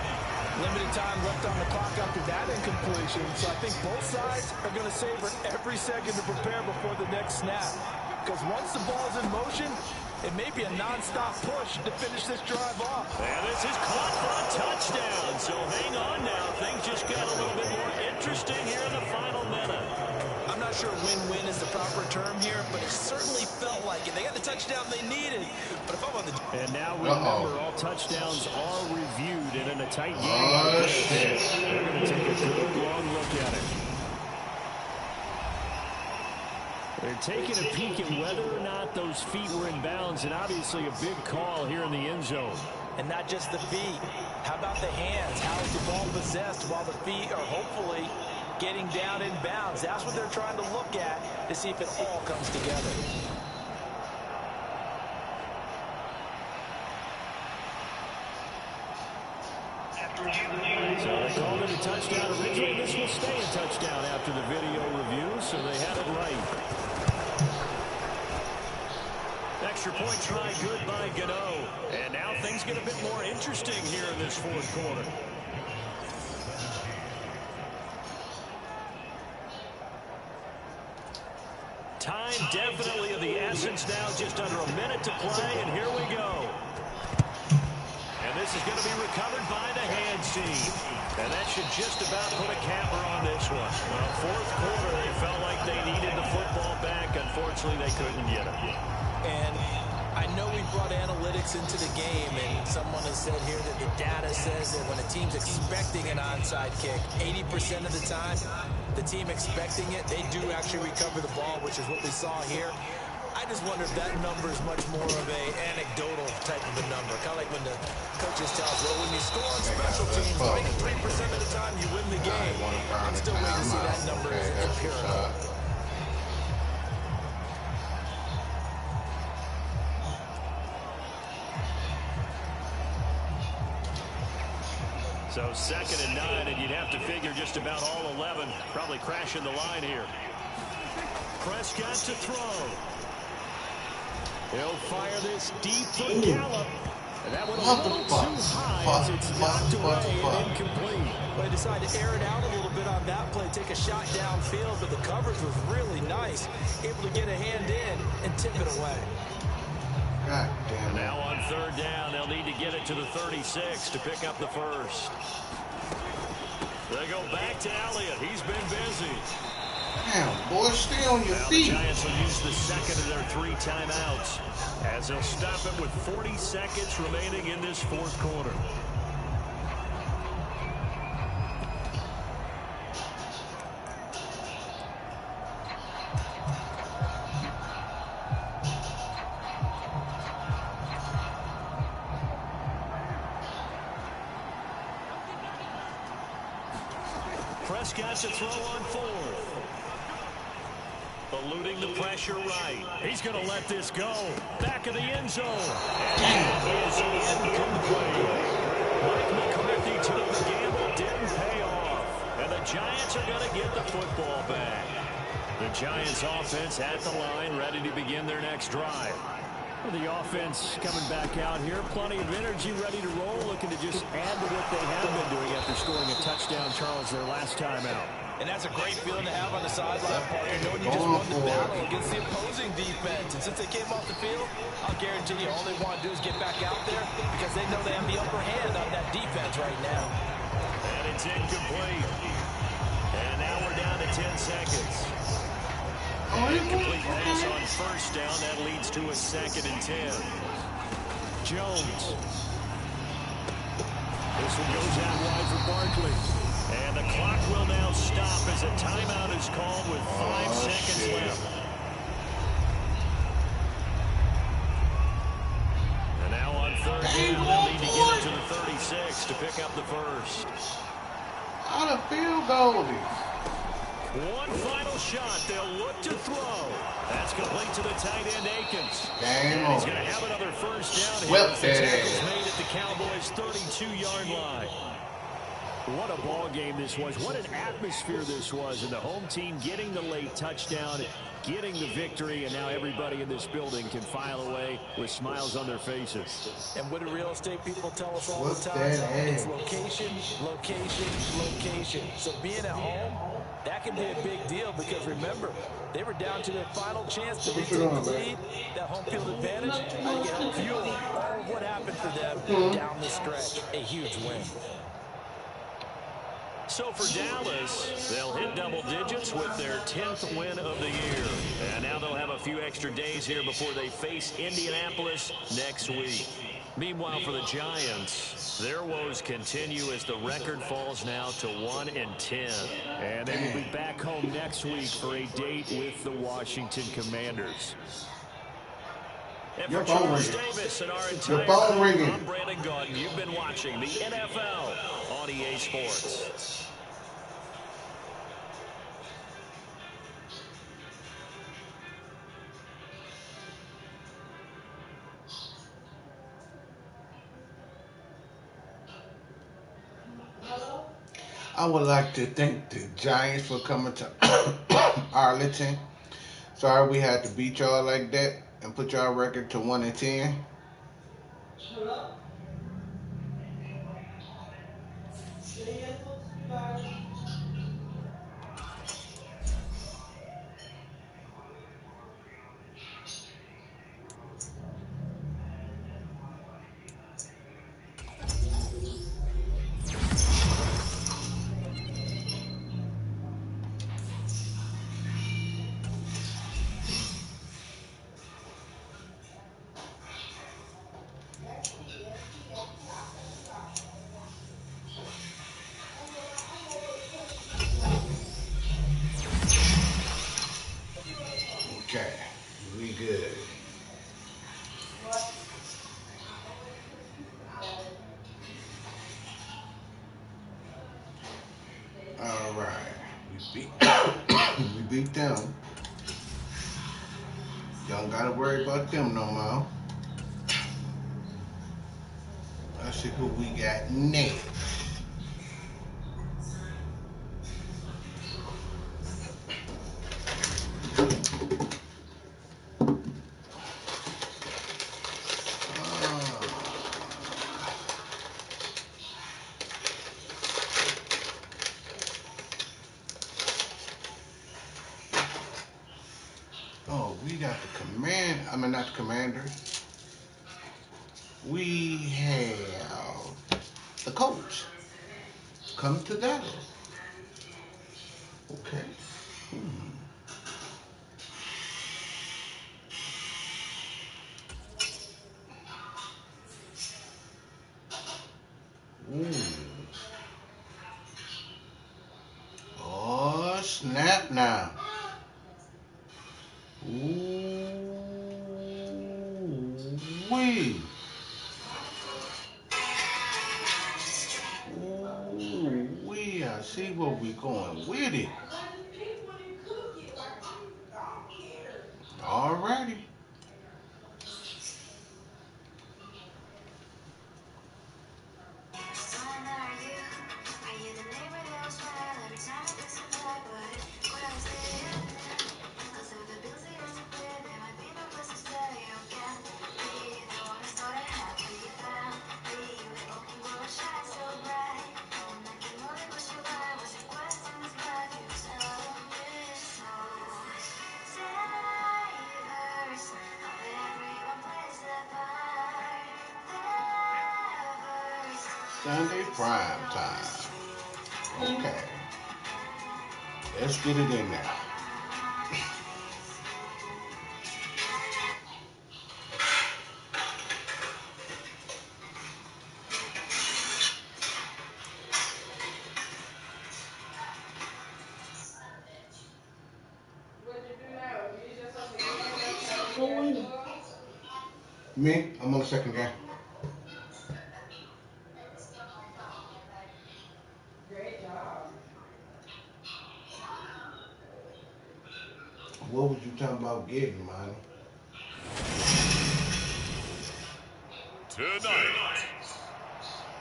Limited time left on the clock after that incompletion. So I think both sides are going to savor every second to prepare before the next snap. Because once the ball's in motion, it may be a non-stop push to finish this drive off. And this is caught for a touchdown. So hang on now. Things just got a little bit more interesting here in the final minute. I'm not sure win-win is the proper term here, but it certainly felt like it. They got the touchdown they needed. But if I'm on the... And now remember, all touchdowns are reviewed, and in a tight game, they're going to take a good long look at it. They're taking a peek at whether or not those feet were in bounds, and obviously a big call here in the end zone. And not just the feet. How about the hands? How is the ball possessed while the feet are hopefully getting down in bounds? That's what they're trying to look at to see if it all comes together. So they called it a touchdown originally. This will stay a touchdown after the video review, so they had it right. Extra point try good by Gano. And now things get a bit more interesting here in this fourth quarter. Time definitely of the essence now, just under a minute to play, and here we go. And this is going to be recovered by the hands team. And that should just about put a capper on this one. Well, fourth quarter, they felt like they needed the football back. Unfortunately, they couldn't get it. And I know we brought analytics into the game, and someone has said here that the data says that when a team's expecting an onside kick, 80% of the time, the team expecting it, they do actually recover the ball, which is what we saw here. I just wonder if that number is much more of a anecdotal type of a number. Kind of like when the coaches tell us, well, when you score on special teams, 93% of the time you win the game. I'm still waiting to see that number as empirical. So 2nd and 9, and you'd have to figure just about all 11 probably crashing the line here. Prescott to throw. He'll fire this deep for Gallup. And that went a little too high as it's knocked away and incomplete. But they decided to air it out a little bit on that play, take a shot downfield, but the coverage was really nice. Able to get a hand in and tip it away. God damn it. Now on 3rd down, they'll need to get it to the 36 to pick up the first. They go back to Elliott. He's been busy. Damn, boy, stay on your feet. The Giants will use the second of their 3 timeouts as they'll stop it with 40 seconds remaining in this fourth quarter. Prescott to throw on 4th. Eluding the pressure right. He's going to let this go. Back of the end zone. And it is incomplete. Mike McCarthy took the gamble, didn't pay off. And the Giants are going to get the football back. The Giants offense at the line, ready to begin their next drive. The offense coming back out here. Plenty of energy, ready to roll, looking to just add to what they have been doing after scoring a touchdown, Charles, their last time out. And that's a great feeling to have on the sideline, partner, knowing you just won the battle against the opposing defense. And since they came off the field, I'll guarantee you all they want to do is get back out there because they know they have the upper hand on that defense right now. And it's incomplete. And now we're down to 10 seconds. Incomplete pass on 1st down. That leads to a 2nd and 10. Jones. This one goes out wide for Barkley. And the clock will now stop as a timeout is called with 5 seconds left. And now on 3rd down, they'll need to get it to the 36 to pick up the first. Out of field goal. One final shot. They'll look to throw. That's complete to the tight end, Akins. Game on. He's on. going to have another first down. Swept The it. tackle's made at the Cowboys' 32-yard line. What a ball game this was. What an atmosphere this was. And the home team getting the late touchdown. getting the victory, and now everybody in this building can file away with smiles on their faces. And what do real estate people tell us all What's the time? that It's ass? location, location, location. So being at home, that can be a big deal because remember, they were down to their final chance to What you retake the doing, lead. That home field advantage, I think it helped fuel all of what happened for them down the stretch. A huge win. So for Dallas, they'll hit double digits with their 10th win of the year. And now they'll have a few extra days here before they face Indianapolis next week. Meanwhile, for the Giants, their woes continue as the record falls now to 1-10. And they will be back home next week for a date with the Washington Commanders. And for Charles Davis and our entire crew, I'm Brandon Gaudin. You've been watching the NFL on EA Sports. I would like to thank the Giants for coming to Arlington. Sorry we had to beat y'all like that and put y'all record to 1-10. Okay, we good. All right, we beat them. Don't gotta worry about them no more. Let's see who we got next. Oh, we got the not the Commanders. We have the Colts come to Dallas. Okay. Oh, snap now. Wee. I see where we going with it. Alrighty. Sunday prime time. Okay. Let's get it in there. Me? I'm on the second game. What was you talking about getting, man? Tonight,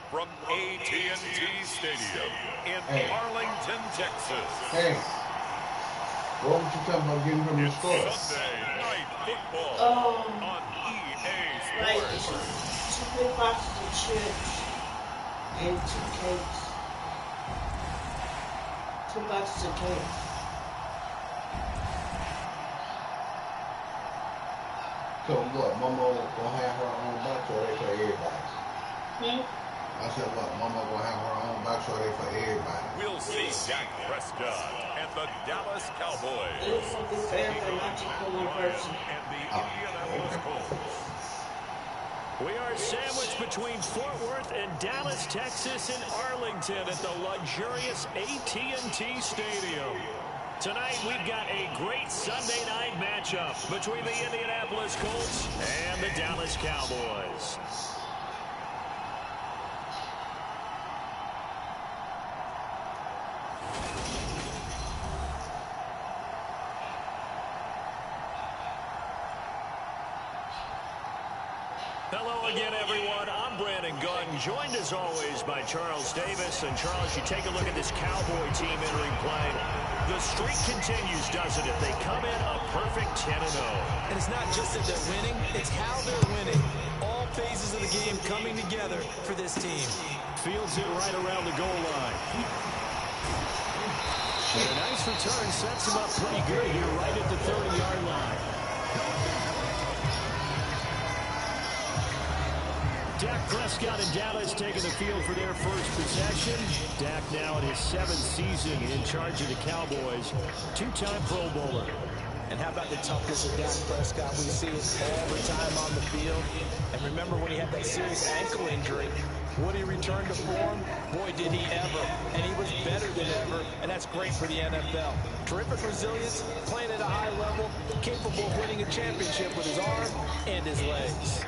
from AT&T Stadium in Arlington, Texas. Hey, What was you talking about getting from the store? Sunday Night Football on EA Like Sports. 2 big boxes of chips and 2 cakes. 2 boxes of cakes. So what, Mama gonna have her own box or they for everybody? I said what, Mama gonna have her own box or they for everybody? We'll see Dak Prescott and the Dallas Cowboys. It's something for everybody, not just for one person. And the Indianapolis Colts. We are sandwiched between Fort Worth and Dallas, Texas, and Arlington at the luxurious AT&T Stadium. Tonight, we've got a great Sunday night matchup between the Indianapolis Colts and the Dallas Cowboys. Hello again, everyone. I'm Brandon Gunn, joined as always by Charles Davis. And Charles, you take a look at this Cowboy team entering play. The streak continues, doesn't it? They come in a perfect 10-0. And it's not just that they're winning, it's how they're winning. All phases of the game coming together for this team. Fields it right around the goal line. And a nice return sets him up pretty good here right at the 30-yard line. Dak Prescott and Dallas taking the field for their first possession. Dak now in his 7th season in charge of the Cowboys. 2-time Pro Bowler. And how about the toughness of Dak Prescott? We see it all the time on the field. And remember when he had that serious ankle injury, would he return to form? Boy, did he ever. And he was better than ever. And that's great for the NFL. Terrific resilience, playing at a high level, capable of winning a championship with his arm and his legs.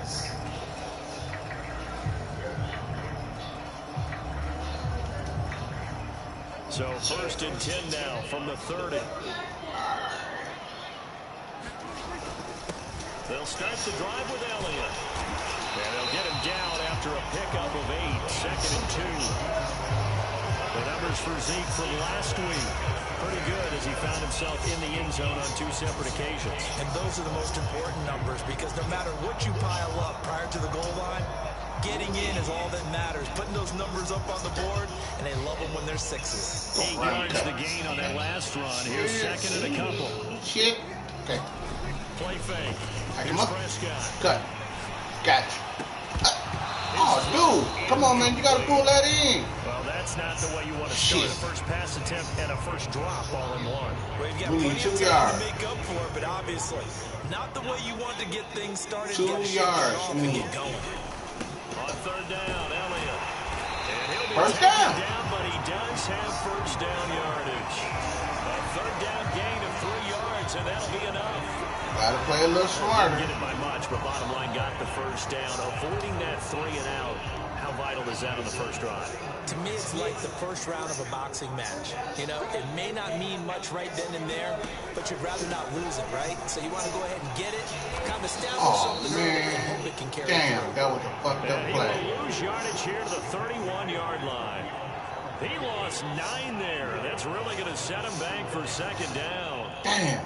So 1st and 10 now from the 30. They'll start the drive with Elliott. And they'll get him down after a pickup of 8. 2nd and 2. The numbers for Zeke from last week. Pretty good as he found himself in the end zone on 2 separate occasions. And those are the most important numbers because no matter what you pile up prior to the goal line, getting in is all that matters. Putting those numbers up on the board, and they love them when they're 6s. 8 yards the gain on that last run. Here's 2nd and a couple. Shit. Okay. Play fake. Come on. Prescott. Cut. Gotcha. Oh, dude. Come on, man. You got to pull that in. Well, that's not the way you want to start a first pass attempt and a first drop all in one. Well, you've got plenty of time to make up for it, but obviously not the way you want to get things started. 2 yards. And get going. On 3rd down, Elliott. And he'll be first down, but he does have first down yardage. A 3rd down gain of 3 yards, and that'll be enough. Gotta play a little smarter. Didn't get it by much, but bottom line got the first down. Avoiding that 3 and out. How vital is that on the first drive? To me, it's like the first round of a boxing match. You know, it may not mean much right then and there, but you'd rather not lose it, right? So you want to go ahead and get it, kind of establish something early and hope it can carry Damn, through. that was a fucked up play. He will lose yardage here to the 31-yard line. He lost 9 there. That's really going to set him back for 2nd down. Damn.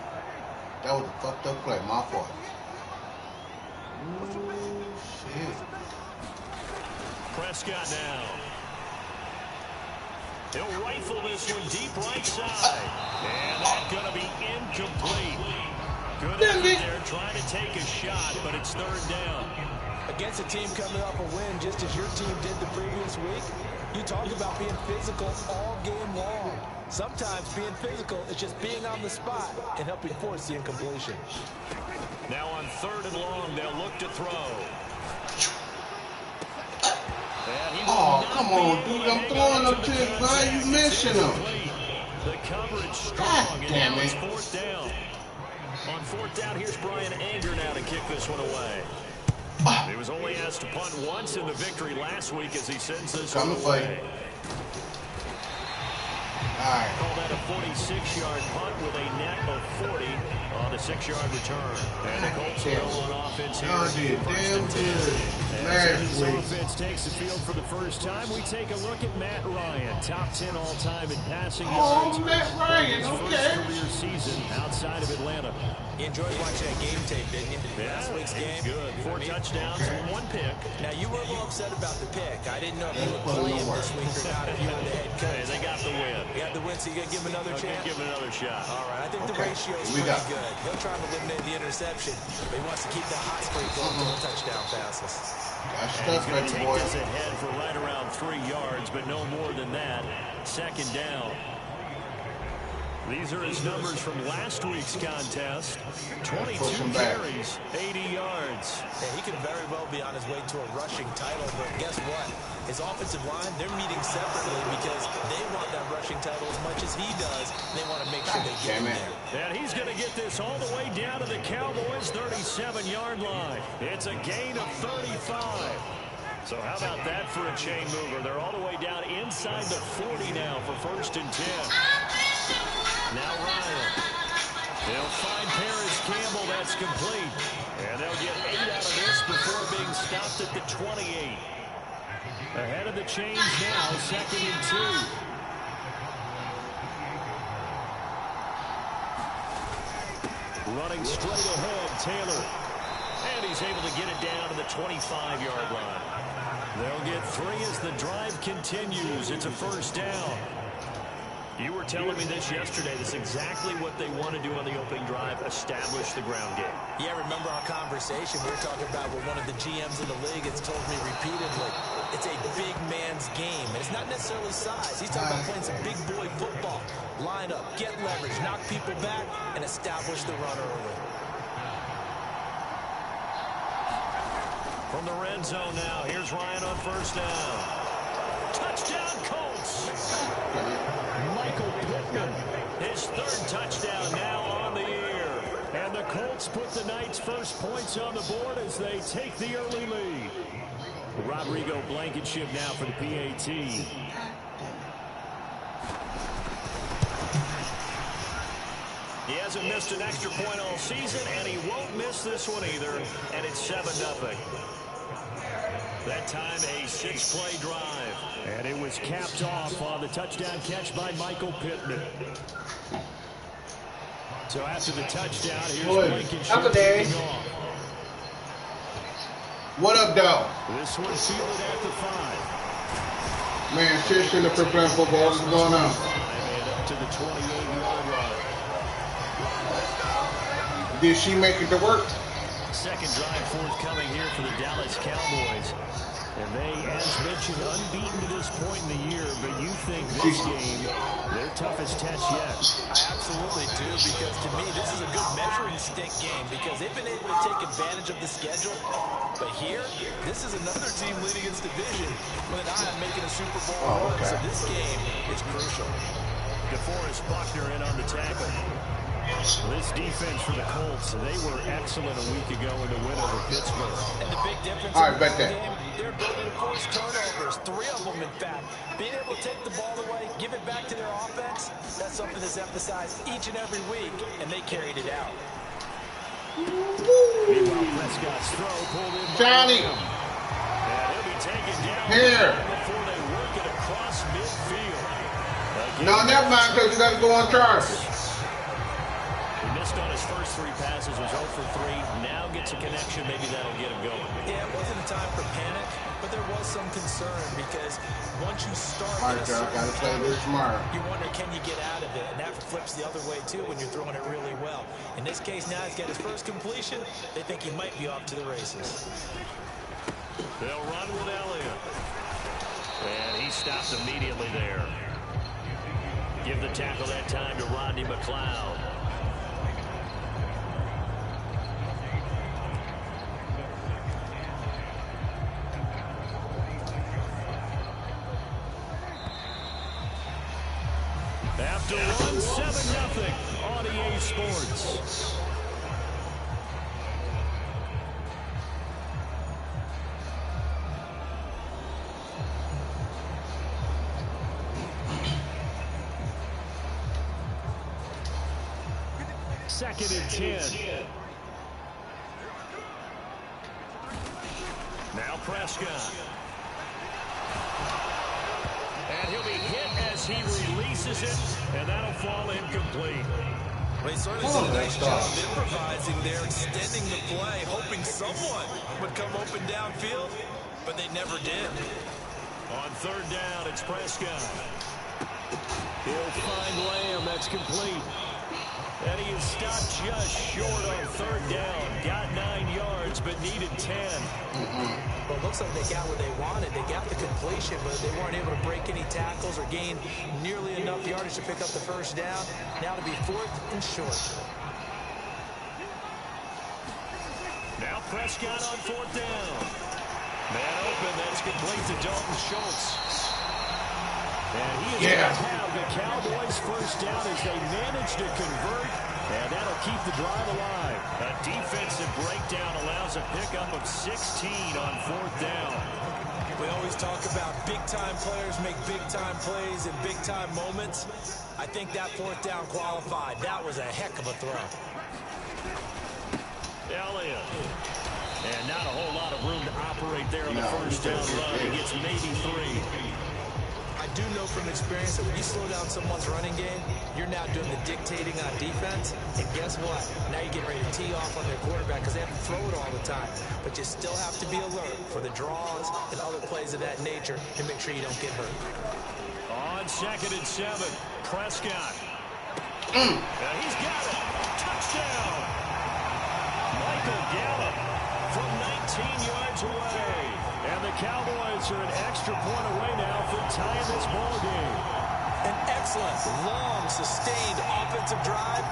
That was a fucked up play. My fault. Ooh, shit. Prescott now. He'll rifle this one deep right side. And that's going to be incomplete. Good effort there trying to take a shot, but it's 3rd down. Against a team coming off a win just as your team did the previous week, you talk about being physical all game long. Sometimes being physical is just being on the spot and helping force the incompletion. Now on 3rd and long, they'll look to throw. Oh, come on, dude. I'm throwing them to his man. You missing him. The coverage strong, and now it's 4th down. On 4th down, here's Brian Anger now to kick this one away. He was only asked to punt once in the victory last week as he sends this one away. Alright. Call that a 46-yard punt with a net of 40 on a 6-yard return. And the Colts will go on offense here. Y'all did damn good last week. offense takes the field for the first time. We take a look at Matt Ryan, top 10 all-time in passing yards. Oh, Matt Ryan, his okay. first career season outside of Atlanta. You enjoyed watching that game tape, didn't you? Yeah, Last week's game. good. 4 touchdowns and 1 pick. Now, you were a little upset about the pick. I didn't know if you were playing this week or not if you were the head coach. Hey, they got the win. You got the win, so you're going to give him another chance? Give him another shot. All right, I think the ratio is pretty good. He'll try to eliminate the interception, but he wants to keep that hot streak going to touchdown passes. And he's going to take this ahead for right around 3 yards, but no more than that. Second down. These are his numbers from last week's contest. 22 carries, 80 yards. Yeah, he could very well be on his way to a rushing title, but guess what? His offensive line, they're meeting separately because they want that rushing title as much as he does. They want to make sure they get him there. And he's going to get this all the way down to the Cowboys' 37-yard line. It's a gain of 35. So how about that for a chain mover? They're all the way down inside the 40 now for 1st and 10. Now Ryan. They'll find Paris Campbell. That's complete. And they'll get 8 out of this before being stopped at the 28. Ahead of the chains now, 2nd and 2. Running straight ahead, Taylor. And he's able to get it down to the 25-yard line. They'll get 3 as the drive continues. It's a 1st down. You were telling me this yesterday. This is exactly what they want to do on the opening drive, establish the ground game. Yeah, remember our conversation? We were talking about what one of the GMs in the league has told me repeatedly. It's a big man's game. And it's not necessarily size. He's talking about playing some big boy football. Line up, get leverage, knock people back, and establish the run early. From the red zone now, here's Ryan on 1st down. Touchdown, Colts! Michael Pittman, his 3rd touchdown now on the year. And the Colts put the Knights' first points on the board as they take the early lead. Rodrigo Blankenship now for the PAT. He hasn't missed an extra point all season, and he won't miss this one either. And it's 7-0. That time a 6-play drive. And it was capped off on the touchdown catch by Michael Pittman. So after the touchdown, here's Blankenship kicking off. What up, dog? This one fielded at the 5. Man, seriously, the football, what's going on? And up to the 28-yard line. Did she make it to work? Second drive forthcoming here for the Dallas Cowboys. And they, as mentioned, unbeaten to this point in the year, but you think this game, their toughest test yet. I absolutely do, because to me, this is a good measuring stick game, because they've been able to take advantage of the schedule. But here, this is another team leading its division with an eye on making a Super Bowl run. So this game is crucial. DeForest Buckner in on the tackle. This defense for the Colts, they were excellent a week ago in the win over Pittsburgh. And the big difference in the game, they're ability to force turnovers, 3 of them in fact. Being able to take the ball away, give it back to their offense, that's something that's emphasized each and every week, and they carried it out. Meanwhile, Prescott's throw pulled in Johnny! And he'll be taken down here before they work it across midfield. No, never mind, because you got to go on charges. He missed on his first 3 passes, was 0 for 3. Now gets a connection, maybe that'll get him going. Yeah, it wasn't a time for panic, but there was some concern because once you start, all right, Joe, got to play this tomorrow. You wonder, can you get out of it? And that flips the other way too when you're throwing it really well. In this case, now he's got his first completion. They think he might be off to the races. They'll run with Elliott, and he stopped immediately there. Give the tackle that time to Rodney McLeod. After one, 7-0 on EA Sports. Second and 10. Now Prescott. And he'll be hit as he releases it, and that'll fall incomplete. They certainly did a nice job improvising there, extending the play, hoping someone would come open downfield, but they never did. On third down, it's Prescott. He'll find Lamb. That's complete. And he is stopped just short on third down. Got 9 yards, but needed 10. Well, it looks like they got what they wanted. They got the completion, but they weren't able to break any tackles or gain nearly enough yardage to pick up the first down. Now to be 4th and short. Now Prescott on 4th down. Man open, that's complete to Dalton Schultz. And he is going to have the Cowboys first down as they manage to convert, and that'll keep the drive alive. A defensive breakdown allows a pickup of 16 on 4th down. We always talk about big-time players make big-time plays in big-time moments. I think that 4th down qualified. That was a heck of a throw. Elliott. And not a whole lot of room to operate there on the first down run. He gets maybe 3. I do know from experience that when you slow down someone's running game, you're now doing the dictating on defense. And guess what? Now you're getting ready to tee off on their quarterback because they have to throw it all the time. But you still have to be alert for the draws and other plays of that nature and make sure you don't get hurt. On 2nd and 7, Prescott. And he's got it. Touchdown. Michael Gallup from 19 yards away. And the Cowboys are an extra point away now from tying this ball game. An excellent, long, sustained offensive drive.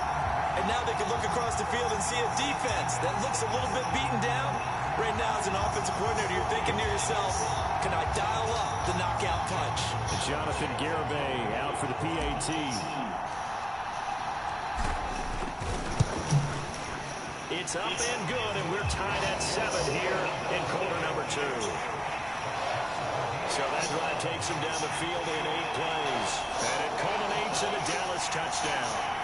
And now they can look across the field and see a defense that looks a little bit beaten down. Right now, as an offensive coordinator, you're thinking to yourself, can I dial up the knockout punch? Jonathan Garibay out for the PAT. It's up and good, and we're tied at 7 here in quarter number 2. So that drive takes him down the field in 8 plays. And it culminates in a Dallas touchdown.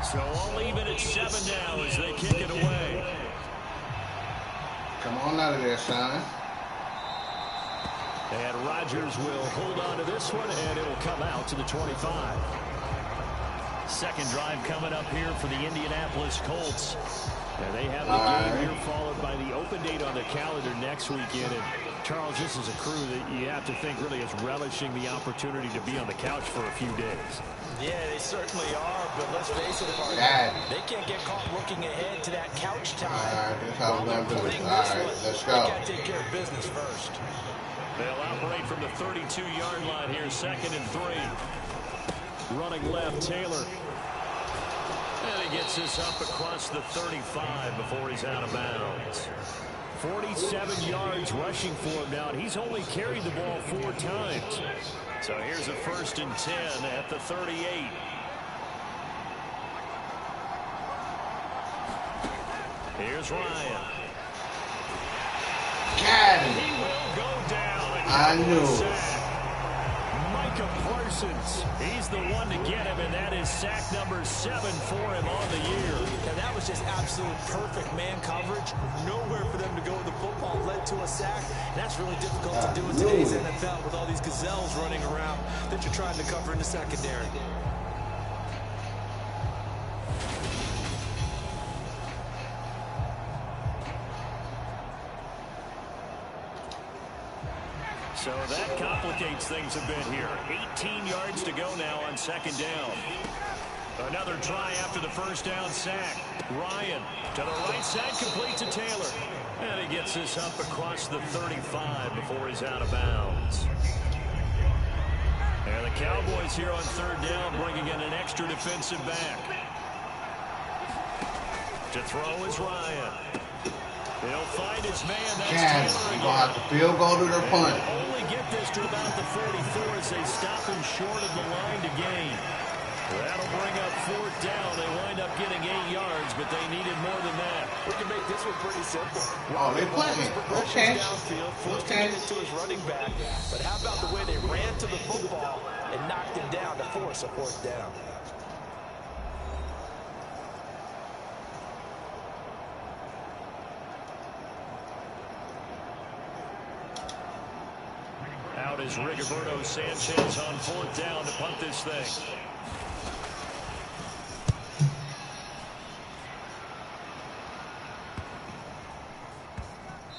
So all even at 7 now as they kick it away. Come on out of there, son. And Rodgers will hold on to this one, and it will come out to the 25. Second drive coming up here for the Indianapolis Colts. And they have the game here followed by the open date on the calendar next weekend. And Charles, this is a crew that you have to think really is relishing the opportunity to be on the couch for a few days. Yeah, they certainly are, but let's face it, they can't get caught looking ahead to that couch time. All right, that's how we're going to do it. All right, let's go. They got to take care of business first. They'll operate from the 32-yard line here, 2nd and 3. Running left, Taylor. And he gets this up across the 35 before he's out of bounds. 47 yards rushing for him now, and he's only carried the ball 4 times. So here's a 1st and 10 at the 38. Here's Ryan. Got him. He will go down. I knew. Micah Parsons. He's the one to get him, and that is sack number 7 for him on the year. And that was just absolute perfect man coverage. Nowhere for them to go with the football. Led to a sack. And that's really difficult to do in today's NFL with all these gazelles running around that you're trying to cover in the secondary. So that complicates things a bit here. 18 yards to go now on 2nd down. Another try after the first down sack. Ryan to the right side, complete to Taylor. And he gets this up across the 35 before he's out of bounds. And the Cowboys here on 3rd down bringing in an extra defensive back. To throw is Ryan. He'll find his man. That's Taylor. You're going to have to field goal to their punt. Only get this to about the 44 as they stop him short of the line to gain. That'll bring up 4th down. They wind up getting 8 yards, but they needed more than that. We can make this one pretty simple. Oh, they playing. Okay. Downfield, forced him to get to his running back. But how about the way they ran to the football and knocked him down to force a 4th down? Out is Rigoberto Sanchez on 4th down to punt this thing.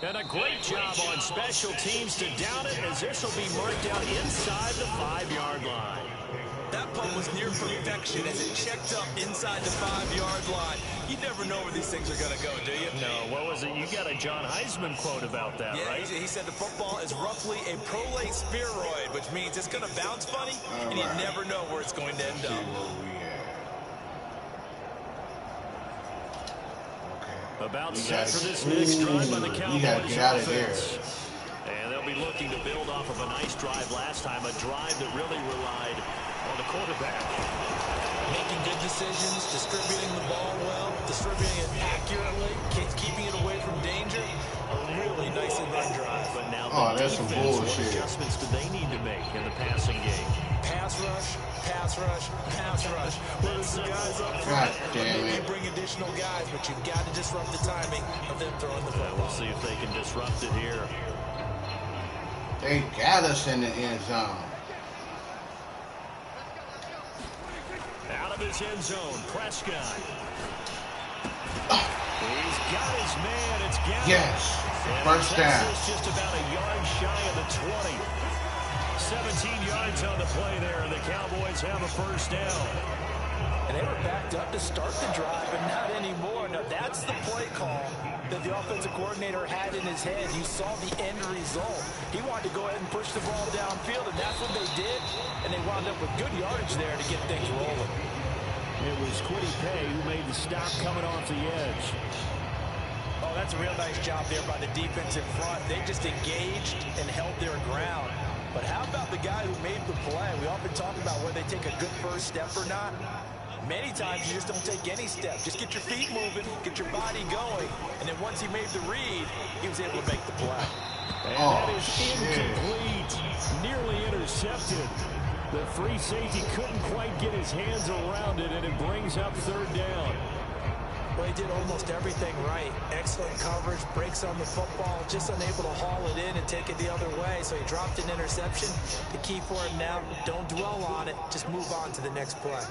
And a great job on special teams to down it, as this will be marked out inside the 5-yard line. That punt was near perfection as it checked up inside the 5-yard line. You never know where these things are going to go, do you? No, what was it? You got a John Heisman quote about that, yeah, right? He said the football is roughly a prolate spheroid, which means it's going to bounce funny, and you never know where it's going to end up. About set for this next drive by the Cowboys offense. And they'll be looking to build off of a nice drive last time, a drive that really relied on the quarterback. Making good decisions, distributing the ball well, distributing it accurately, keeping it away from danger. A really nicely run drive. But now that's some bullshit. What adjustments do they need to make in the passing game? Pass rush, pass rush, pass rush. There's the guys up front. God damn it. You bring additional guys, but you've got to disrupt the timing of them throwing the football. We'll see if they can disrupt it here. They got us in the end zone. Out of his end zone, Prescott. He's got his man. It's Gallup. Yes. And First down. Just about a yard shy of the 20. 17 yards on the play there, and the Cowboys have a first down. And they were backed up to start the drive, but not anymore. Now, that's the play call that the offensive coordinator had in his head. You saw the end result. He wanted to go ahead and push the ball downfield, and that's what they did. And they wound up with good yardage there to get things rolling. It was Quiddy Pay who made the stop coming off the edge. Oh, that's a real nice job there by the defensive front. They just engaged and held their ground. But how about the guy who made the play? We often talk about whether they take a good first step or not. Many times you just don't take any step. Just get your feet moving, get your body going. And then once he made the read, he was able to make the play. And that is incomplete. Nearly intercepted. The free safety couldn't quite get his hands around it, and it brings up 3rd down. Well, he did almost everything right. Excellent coverage, breaks on the football, just unable to haul it in and take it the other way. So he dropped an interception. The key for him now, don't dwell on it. Just move on to the next play.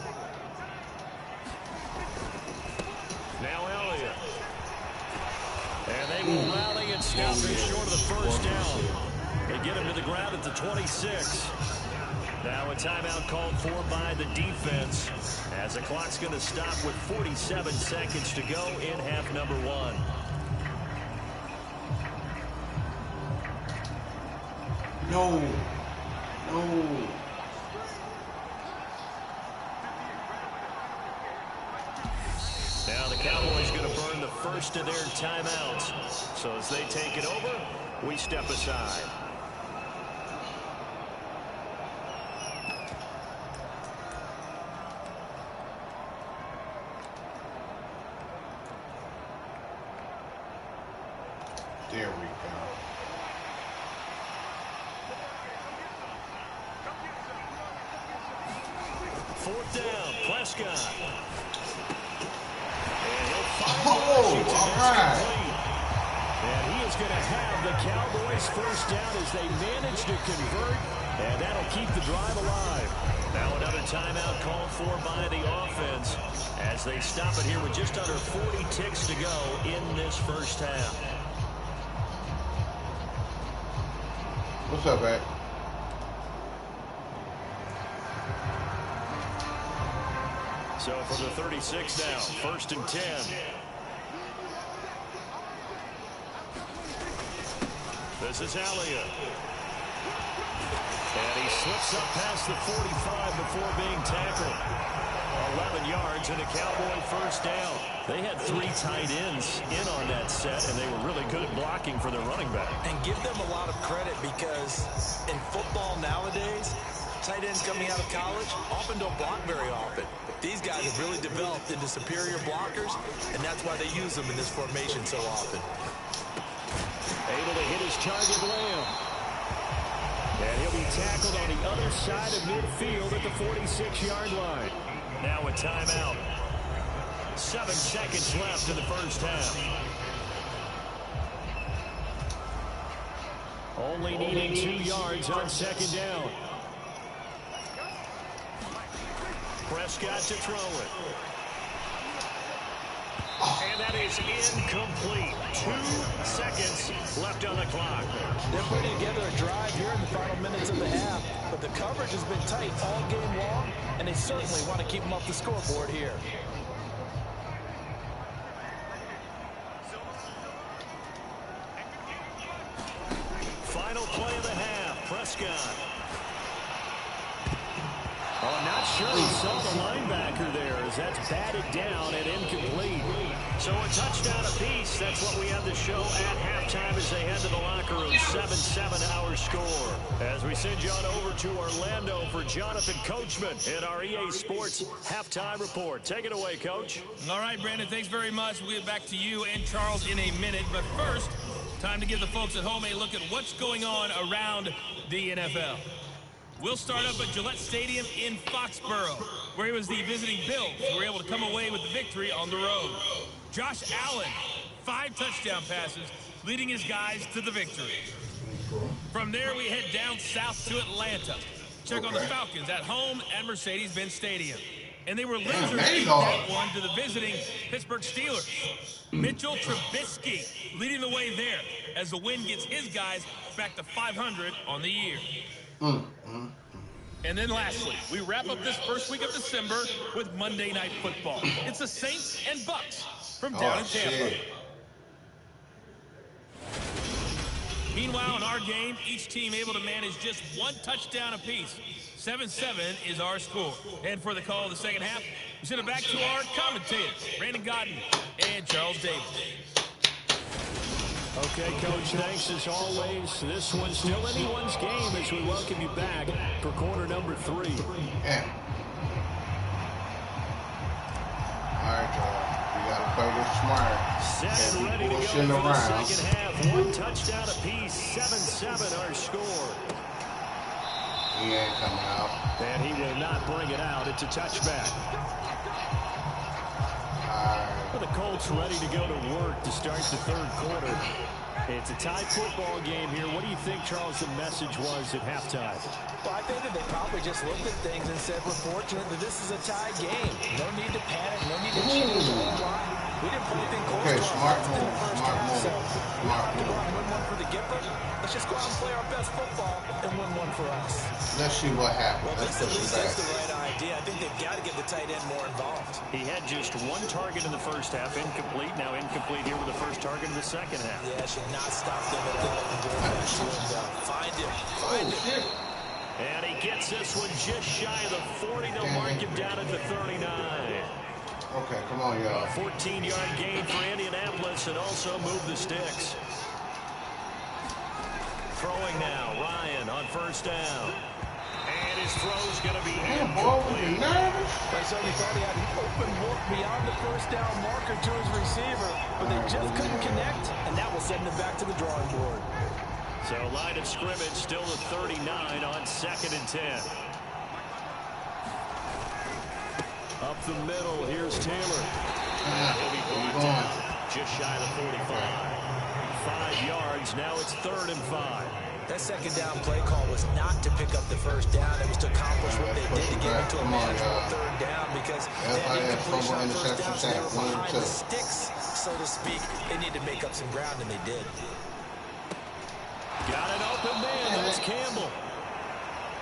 Now Elliott. And they will rally and stop it short of the first down. They get him to the ground at the 26. Now a timeout called for by the defense, as the clock's going to stop with 47 seconds to go in half number 1. No. Now the Cowboys going to burn the first of their timeouts. So as they take it over, we step aside. There we go. Fourth down, Prescott. All right. And he is going to have the Cowboys first down as they manage to convert, and that'll keep the drive alive. Now another timeout called for by the offense as they stop it here with just under 40 ticks to go in this first half. What's up, Ed? So from the 36 now, 1st and 10. This is Elliott. And he slips up past the 45 before being tackled. 11 yards and a Cowboy first down. They had 3 tight ends in on that set, and they were really good at blocking for their running back. And give them a lot of credit because in football nowadays, tight ends coming out of college often don't block very often. These guys have really developed into superior blockers, and that's why they use them in this formation so often. Able to hit his target Lamb. And he'll be tackled on the other side of midfield at the 46-yard line. Now a timeout. 7 seconds left in the first half. Only needing 2 yards on second down. Prescott to throw it. And that is incomplete. 2 seconds left on the clock. They're putting together a drive here in the final minutes of the half, but the coverage has been tight all game long, and they certainly want to keep them off the scoreboard here. Final play of the half. Prescott. Oh, I'm not sure he saw the linebacker there as that's batted down and incomplete. So a touchdown apiece. That's what we have to show at halftime as they head to the locker room. 7-7 our score. As we send you on over to Orlando for Jonathan Coachman in our EA Sports halftime report. Take it away, Coach. All right, Brandon, thanks very much. We'll get back to you and Charles in a minute. But first, time to give the folks at home a look at what's going on around the NFL. We'll start up at Gillette Stadium in Foxborough, where it was the visiting Bills who were able to come away with the victory on the road. Josh Allen, 5 touchdown passes, leading his guys to the victory. From there, we head down south to Atlanta. Check on the Falcons at home at Mercedes-Benz Stadium. And they were losers in that one to the visiting Pittsburgh Steelers. Mitchell Trubisky leading the way there as the win gets his guys back to 500 on the year. And then lastly, we wrap up this first week of December with Monday Night Football. It's the Saints and Bucks from down in Tampa. Meanwhile, in our game, each team able to manage just 1 touchdown apiece. 7-7 is our score. And for the call of the second half, we send it back to our commentators, Brandon Godden and Charles Davis. Okay, Coach, thanks as always. This one's still anyone's game as we welcome you back for quarter number 3. Yeah. All right, y'all. We got to play this smart. Set and ready to go for the second half. 1 touchdown apiece, 7-7 our score. He ain't coming out. And he will not bring it out. It's a touchback. Well, the Colts ready to go to work to start the third quarter. It's a tied football game here. What do you think, Charles, the message was at halftime? Well, I think that they probably just looked at things and said, we're fortunate that this is a tied game. No need to panic. No need to change the whole line. We didn't put anything close to smart in the first half. So we don't have to go out and win one for the Gipper. Let's just go out and play our best football and win one for us. Let's see what happens. Well, at least that's the right idea. I think they've got to get the tight end more involved. He had just 1 target in the first half, incomplete. Now incomplete here with the first target in the second half. Yeah, should not stop them at all from going back to him. Find him. Find him. And he gets this one just shy of the 40. They'll mark him down at the 39. Okay, come on, y'all. A 14-yard gain for Indianapolis and also move the sticks. Throwing now, Ryan on first down. And his throw's going to be incomplete. They certainly thought he had an open look beyond the first down marker to his receiver, but they just couldn't connect, and that will send them back to the drawing board. So line of scrimmage still at 39 on 2nd and 10. Up the middle, here's Taylor. He'll be brought down just shy of the 45. 5 yards, now it's 3rd and 5. That second down play call was not to pick up the first down. It was to accomplish what they did to get into a manageable 3rd down because they had incompletion on first down, so they were behind the sticks, so to speak. They need to make up some ground, and they did. Got an open man, that's Campbell.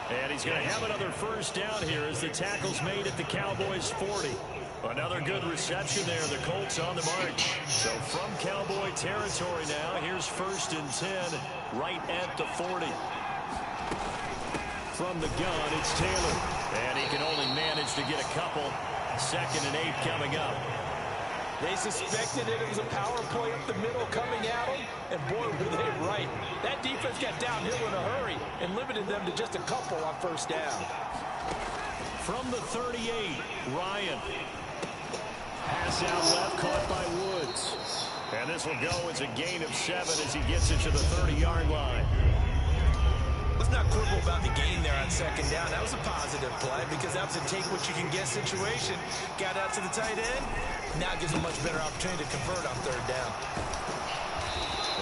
And he's going to have another first down here as the tackle's made at the Cowboys' 40. Another good reception there. The Colts on the march. So from Cowboy territory now, here's 1st and 10 right at the 40. From the gun, it's Taylor. And he can only manage to get a couple. 2nd and 8 coming up. They suspected it was a power play up the middle coming at them, and boy, were they right. That defense got downhill in a hurry and limited them to just a couple on first down. From the 38, Ryan. Pass out left, caught by Woods. And this will go as a gain of 7 as he gets it to the 30-yard line. Let's not quibble about the gain there on second down. That was a positive play because that was a take-what-you-can-get situation. Got out to the tight end. Now gives him a much better opportunity to convert on third down.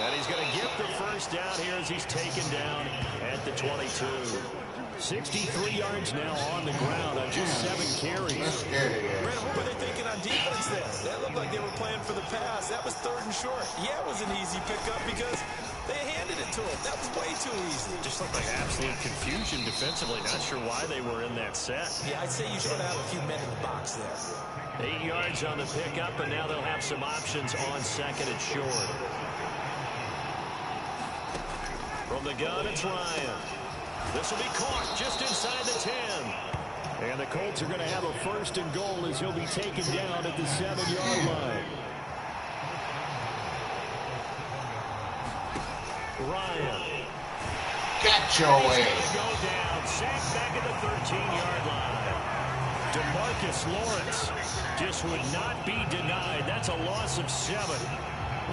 And he's going to get the first down here as he's taken down at the 22. 63 yards now on the ground on just 7 carries. Brandon, what were they thinking on defense there? That looked like they were playing for the pass. That was third and short. Yeah, it was an easy pickup because they handed it to him. That was way too easy. Just looked like absolute confusion defensively. Not sure why they were in that set. Yeah, I'd say you should have a few men in the box there. 8 yards on the pickup, and now they'll have some options on second and short. From the gun, it's Ryan. This will be caught just inside the 10. And the Colts are going to have a first and goal as he'll be taken down at the 7-yard line. Ryan. Got your ass. Go down. Sacked back at the 13-yard line. DeMarcus Lawrence just would not be denied. That's a loss of 7.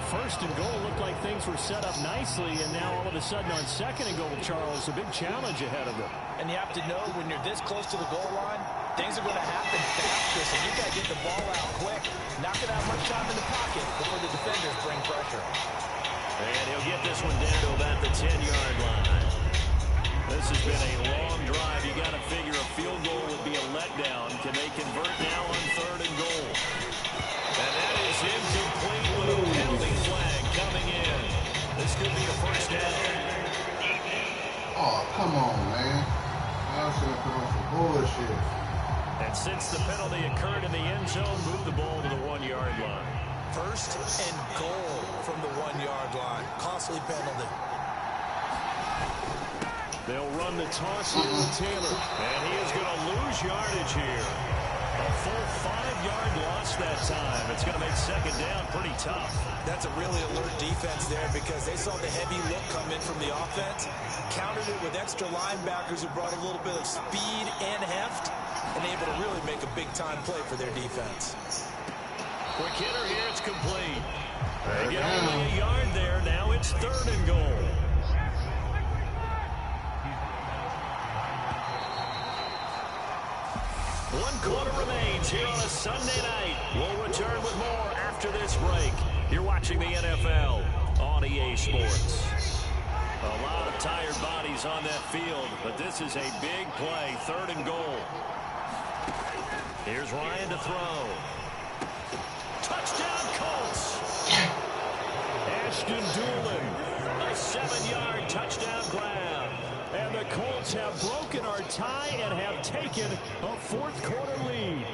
First and goal looked like things were set up nicely, and now all of a sudden on second and goal, Charles, a big challenge ahead of them. And you have to know when you're this close to the goal line, things are going to happen faster, so you got to get the ball out quick, not going to have much time in the pocket before the defenders bring pressure. And he'll get this one down to about the 10-yard line. This has been a long drive. You got to figure a field goal would be a letdown. Can they convert now on third and goal? And that is incomplete with a penalty flag coming in. This could be a first down. Oh, come on, man. Y'all should have thrown some bullshit. And since the penalty occurred in the end zone, move the ball to the 1-yard line. First and goal from the 1-yard line. Costly penalty. They'll run the toss here with Taylor. And he is going to lose yardage here. A full 5-yard loss that time. It's going to make second down pretty tough. That's a really alert defense there because they saw the heavy look come in from the offense, countered it with extra linebackers who brought a little bit of speed and heft, and able to really make a big-time play for their defense. Quick hitter here, it's complete. They get only a yard there. Now it's third and goal. One quarter remains here on a Sunday night. We'll return with more after this break. You're watching the NFL on EA Sports. A lot of tired bodies on that field, but this is a big play, third and goal. Here's Ryan to throw. Touchdown, Colts. Ashton Doolin, a 7-yard touchdown grab. And the Colts have broken our tie and have taken a fourth-quarter lead.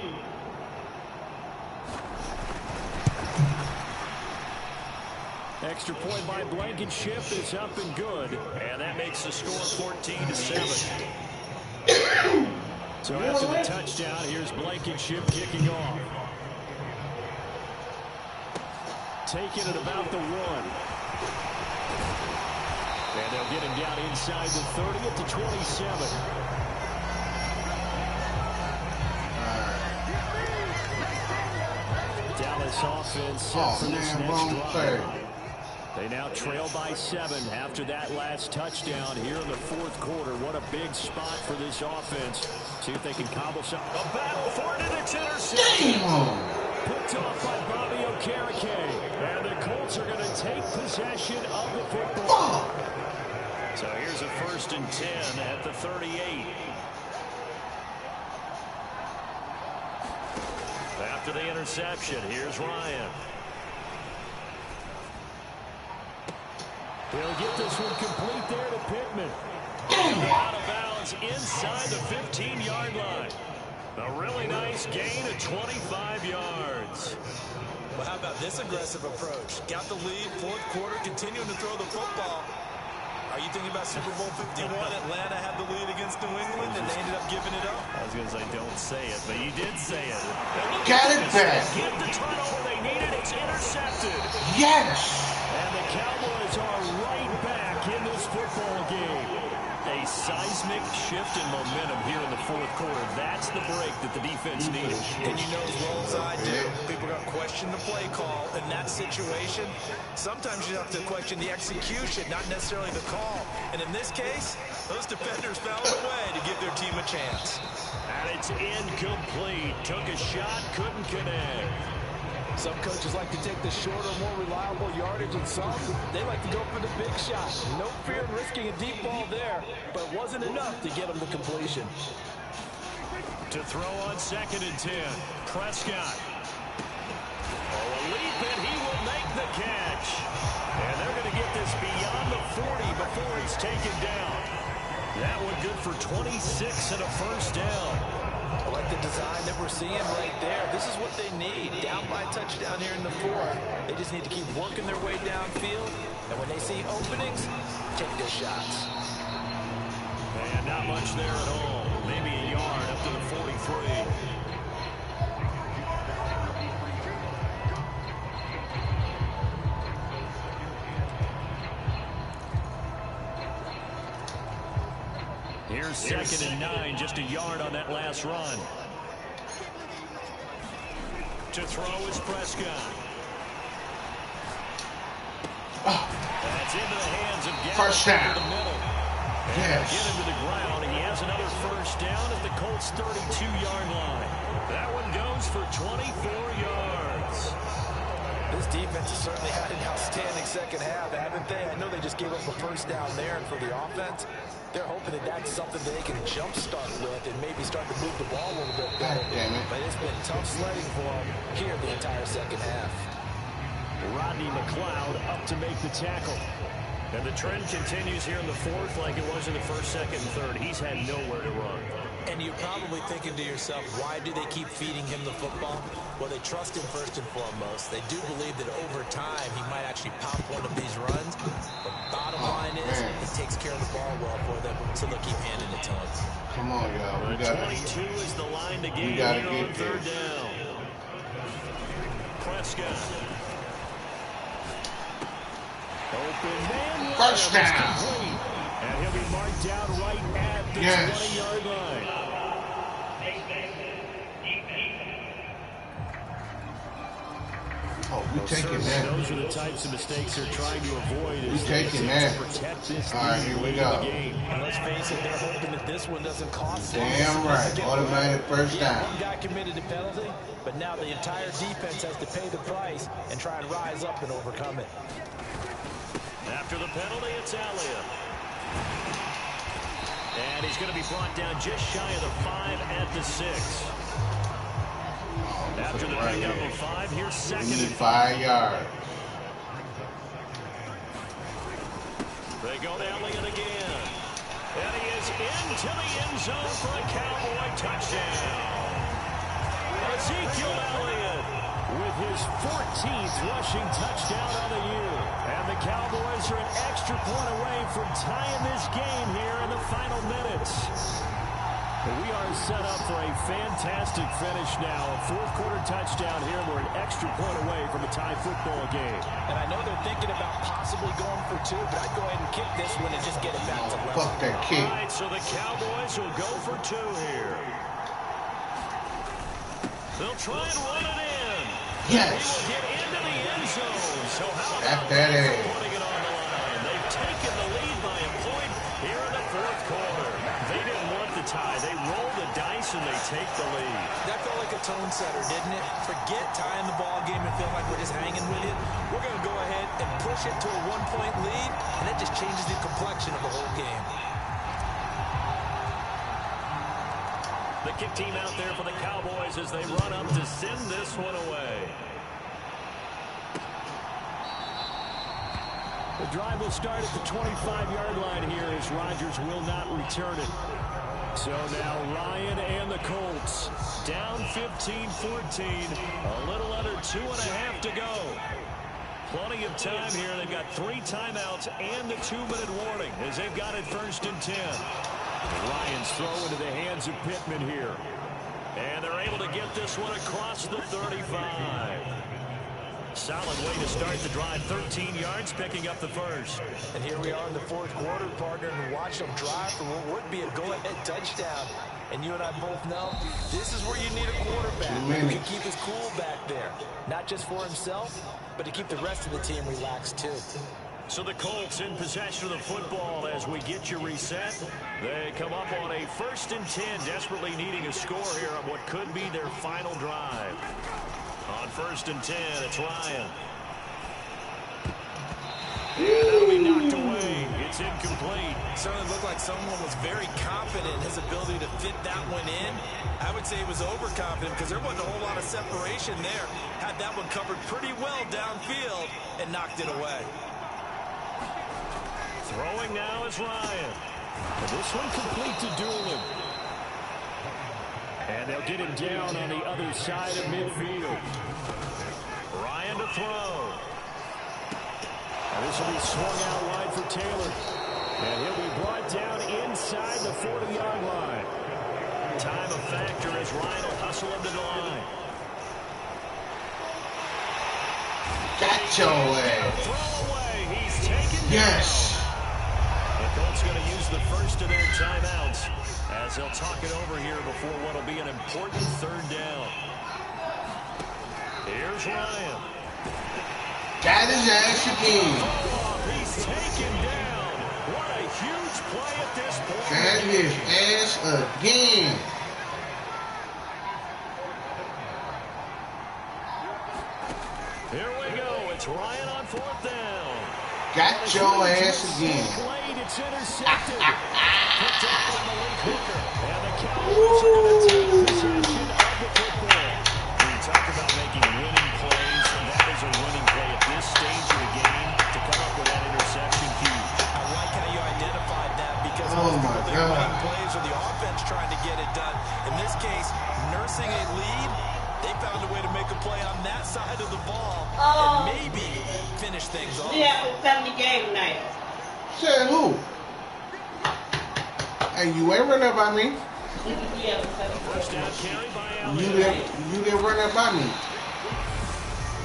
Extra point by Blankenship is up and good. And that makes the score 14-7. So after the touchdown, here's Blankenship kicking off. Taking it about the 1. And they'll get him down inside the 30 at the 27. Dallas offense set for this next drive. They now trail by 7 after that last touchdown here in the fourth quarter. What a big spot for this offense. See if they can cobble something. A battle for it, and it's intercepted. Picked off by Bobby Okereke. And the Colts are going to take possession of the football. So here's a first and 10 at the 38. After the interception, here's Ryan. He'll get this one complete there to Pittman. Out of bounds inside the 15-yard line. A really nice gain of 25 yards. Well, how about this aggressive approach? Got the lead, fourth quarter, continuing to throw the football. Are you thinking about Super Bowl 51? Atlanta had the lead against New England, and they ended up giving it up. I was going to say, don't say it, but you did say it. Got it back. Get the turnover they needed. It's intercepted. Yes. And the Cowboys are right back in this football game. A seismic shift in momentum here in the fourth quarter. That's the break that the defense needed. And you know as well as I do, people are going to question the play call in that situation. Sometimes you have to question the execution, not necessarily the call. And in this case, those defenders found a way to give their team a chance. And it's incomplete. Took a shot, couldn't connect. Some coaches like to take the shorter, more reliable yardage, and some, they like to go for the big shot. No fear of risking a deep ball there, but it wasn't enough to get them to completion. To throw on 2nd and 10, Prescott. Oh, a leap, and he will make the catch. And they're going to get this beyond the 40 before he's taken down. That one good for 26 and a first down. I like the design that we're seeing right there. This is what they need. Down by a touchdown here in the fourth. They just need to keep working their way downfield. And when they see openings, take their shots. And not much there at all. Maybe a yard up to the 43. Here's 2nd and 9, just a yard on that last run. To throw is Prescott. That's into the hands of Gallagher. First down. The middle. Yes. Get him to the ground. He has another first down at the Colts' 32-yard line. That one goes for 24 yards. This defense has certainly had an outstanding second half, haven't they? I know they just gave up a first down there, and for the offense, they're hoping that that's something they can jumpstart with and maybe start to move the ball a little bit better. But it's been tough sledding for them here the entire second half. Rodney McLeod up to make the tackle. And the trend continues here in the fourth like it was in the first, second, and third. He's had nowhere to run. And you're probably thinking to yourself, why do they keep feeding him the football? Well, they trust him first and foremost. They do believe that over time he might actually pop one of these runs. But bottom line is, he takes care of the ball well for them, so they'll keep handing it to him. Come on, y'all. We got 22 is the line to gain here on third down. Prescott. Open man. First down. And he'll be marked down right at the 20-yard line. Oh, we taking that. Those are the types of mistakes they're trying to avoid. We taking that. All right, here we go. And let's face it, they're hoping that this one doesn't cost them. Damn right. Automatic first down. One guy committed a penalty, but now the entire defense has to pay the price and try and rise up and overcome it. After the penalty, it's Elliott. And he's going to be brought down just shy of the 5 at the 6. After the pickup of 5, here's 2nd and 5 yards. They go to Elliott again. And he is into the end zone for a Cowboy touchdown. Ezekiel Elliott with his 14th rushing touchdown of the year. And the Cowboys are an extra point away from tying this game here in the final minutes. We are set up for a fantastic finish now. A fourth quarter touchdown here. We're an extra point away from a tie football game. And I know they're thinking about possibly going for 2, but I'd go ahead and kick this one and just get it back to level. Fuck that kick. All right, so the Cowboys will go for 2 here. They'll try and run it in. Yes. He will get into the end zone. So how about that putting it on the line? They've taken the lead by a point here in the fourth quarter. They didn't want the tie. They roll the dice and they take the lead. That felt like a tone setter, didn't it? Forget tying the ball game and feeling like we're just hanging with it. We're going to go ahead and push it to a 1-point lead, and that just changes the complexion of the whole game. The kick team out there for the Cowboys as they run up to send this one away. The drive will start at the 25-yard line here as Rodgers will not return it. So now Ryan and the Colts down 15-14. A little under 2.5 to go. Plenty of time here. They've got 3 timeouts and the 2-minute warning as they've got it 1st and 10. Ryan's throw into the hands of Pittman here. And they're able to get this one across the 35. Solid way to start the drive. 13 yards, picking up the first. And here we are in the fourth quarter, partner, and watch them drive for what would be a go-ahead touchdown. And you and I both know this is where you need a quarterback who can keep his cool back there. Not just for himself, but to keep the rest of the team relaxed, too. So the Colts in possession of the football as we get you reset. They come up on a 1st and 10, desperately needing a score here on what could be their final drive. On 1st and 10, it's Ryan. And that'll be knocked away. It's incomplete. Certainly looked like someone was very confident in his ability to fit that one in. I would say he was overconfident because there wasn't a whole lot of separation there. Had that one covered pretty well downfield and knocked it away. Throwing now is Ryan. And this one complete to Doolin. And they'll get him down on the other side of midfield. Ryan to throw. And this will be swung out wide for Taylor. And he'll be brought down inside the 40-yard line. Time a factor as Ryan will hustle him to the line. Got your ass. Throw away. He's taken Yes. down. The Colts going to use the first of their timeouts as they'll talk it over here before what will be an important 3rd down. Here's Ryan. Got his ass again. He's taken down. What a huge play at this point. Got his ass again. Here we go. It's Ryan on 4th down. Got your ass again. Played. It's intercepted. Picked up by Malik Hooker. And the Cowboys are going to take possession of the football. When you talk about making winning plays, that is a winning play at this stage of the game to come up with that interception key. I like how you identified that because Oh my God. plays or the offense trying to get it done. In this case, nursing a lead, they found a way to make a play on that side of the ball and maybe finish things off. Yeah, it's family game night. Said who? Hey, you ain't run up by me. Yeah, First down carry by Allen. You didn't run up by me.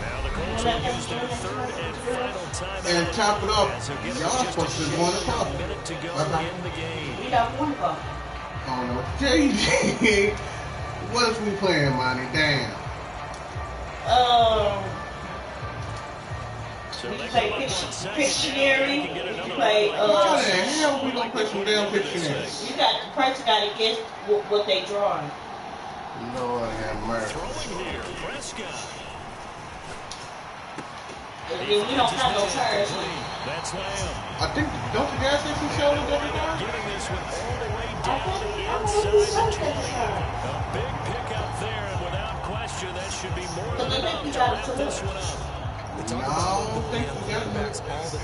Now the Colts will use their 3rd and final timeout. And top it off, As they'll give y'all us just supposed to be going to a talk. minute to go Bye-bye. in the game. We got one ball. I don't know what to tell you. What is we playing, Monty? Damn. So We they play come up on 2nd Pictionary. down. They can get We another play, play. How the hell we gonna play some damn Pictionary? You got the person got to guess what they drawing. Lord have mercy. Throwing here, Prescott. And then we don't have no cards. That's Lamb. I think, don't the gas station show it every time? Getting this one all the way I down thought inside we the 20. said A big pickup there, and without question, that should be more than But I enough think we to got wrap it to this win. one up. No, I don't think we got that.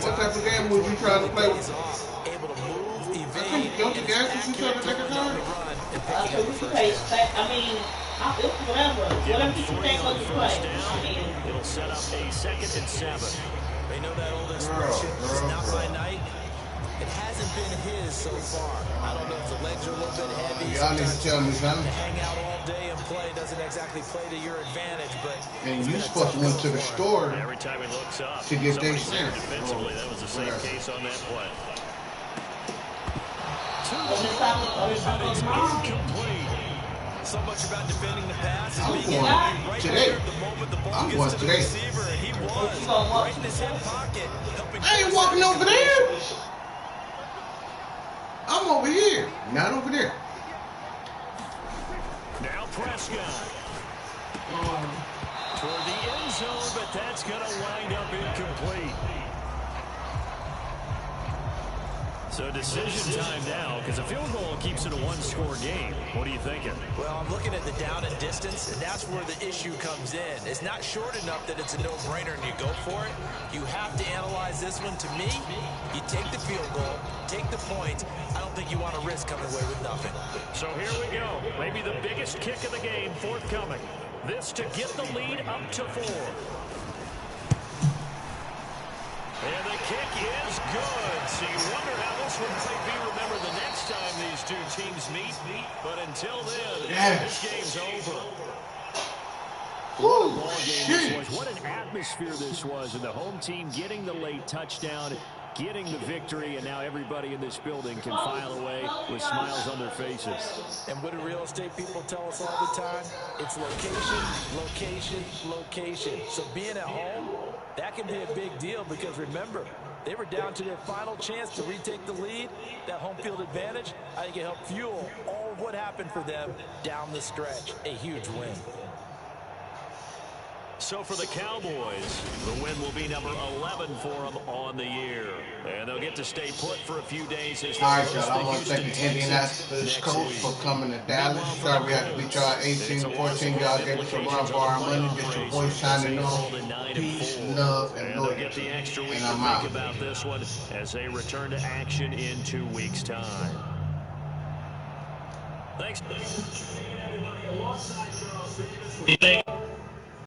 What type of game was you trying to play with? Able to move, I evade, think, don't the and gas is station show accurate the second throwing down time? the run and So picking up we the can first play, down. I mean, whatever you think what to play. I mean, It'll set up a 2nd and 7. They know that old expression, it's not my night. It hasn't been his so far. I don't know if the legs are a little bit heavy. Y'all need to tell me something. To hang out all day and play doesn't exactly play to your advantage, but And you supposed to went to the store Every time he looks up, to get their somebody's there shit. defensively. That was the same Whatever. case on that play. incomplete. So much about defending the pass is I'm being going right today. there at the moment the ball I'm gets going to the today. receiver, and he was right in his hip pocket, helping. I ain't walking over there. I'm over here, not over there. Now Prescott. Toward the end zone, but that's going to wind up incomplete. So decision time now, because a field goal keeps it a one-score game. What are you thinking? Well, I'm looking at the down and distance, and that's where the issue comes in. It's not short enough that it's a no-brainer and you go for it. You have to analyze this one. To me, you take the field goal, take the point. I don't think you want to risk coming away with nothing. So here we go. Maybe the biggest kick of the game forthcoming. This to get the lead up to 4. And the kick is good. So you wonder how this one might be remembered the next time these two teams meet. But until then, this game's over. What a ball game this was. What an atmosphere this was. And the home team getting the late touchdown, getting the victory, and now everybody in this building can file away with smiles on their faces. And what do real estate people tell us all the time? It's location, location, location. So being at home, that can be a big deal because remember, they were down to their final chance to retake the lead. That home field advantage, I think it helped fuel all of what happened for them down the stretch. A huge win. So for the Cowboys, the win will be number 11 for them on the year. And they'll get to stay put for a few days as they Alright, host y'all. I the want to thank Houston the Indianapolis Texans coach next for week. coming to Dallas. Sorry we had to beat y'all 18-14. Y'all gave us a run for our money. This your boy signing off. Peace, love, and And they'll get loyalty. the extra week And to I'm think out. about this one as they return to action in 2 weeks' time. Thanks.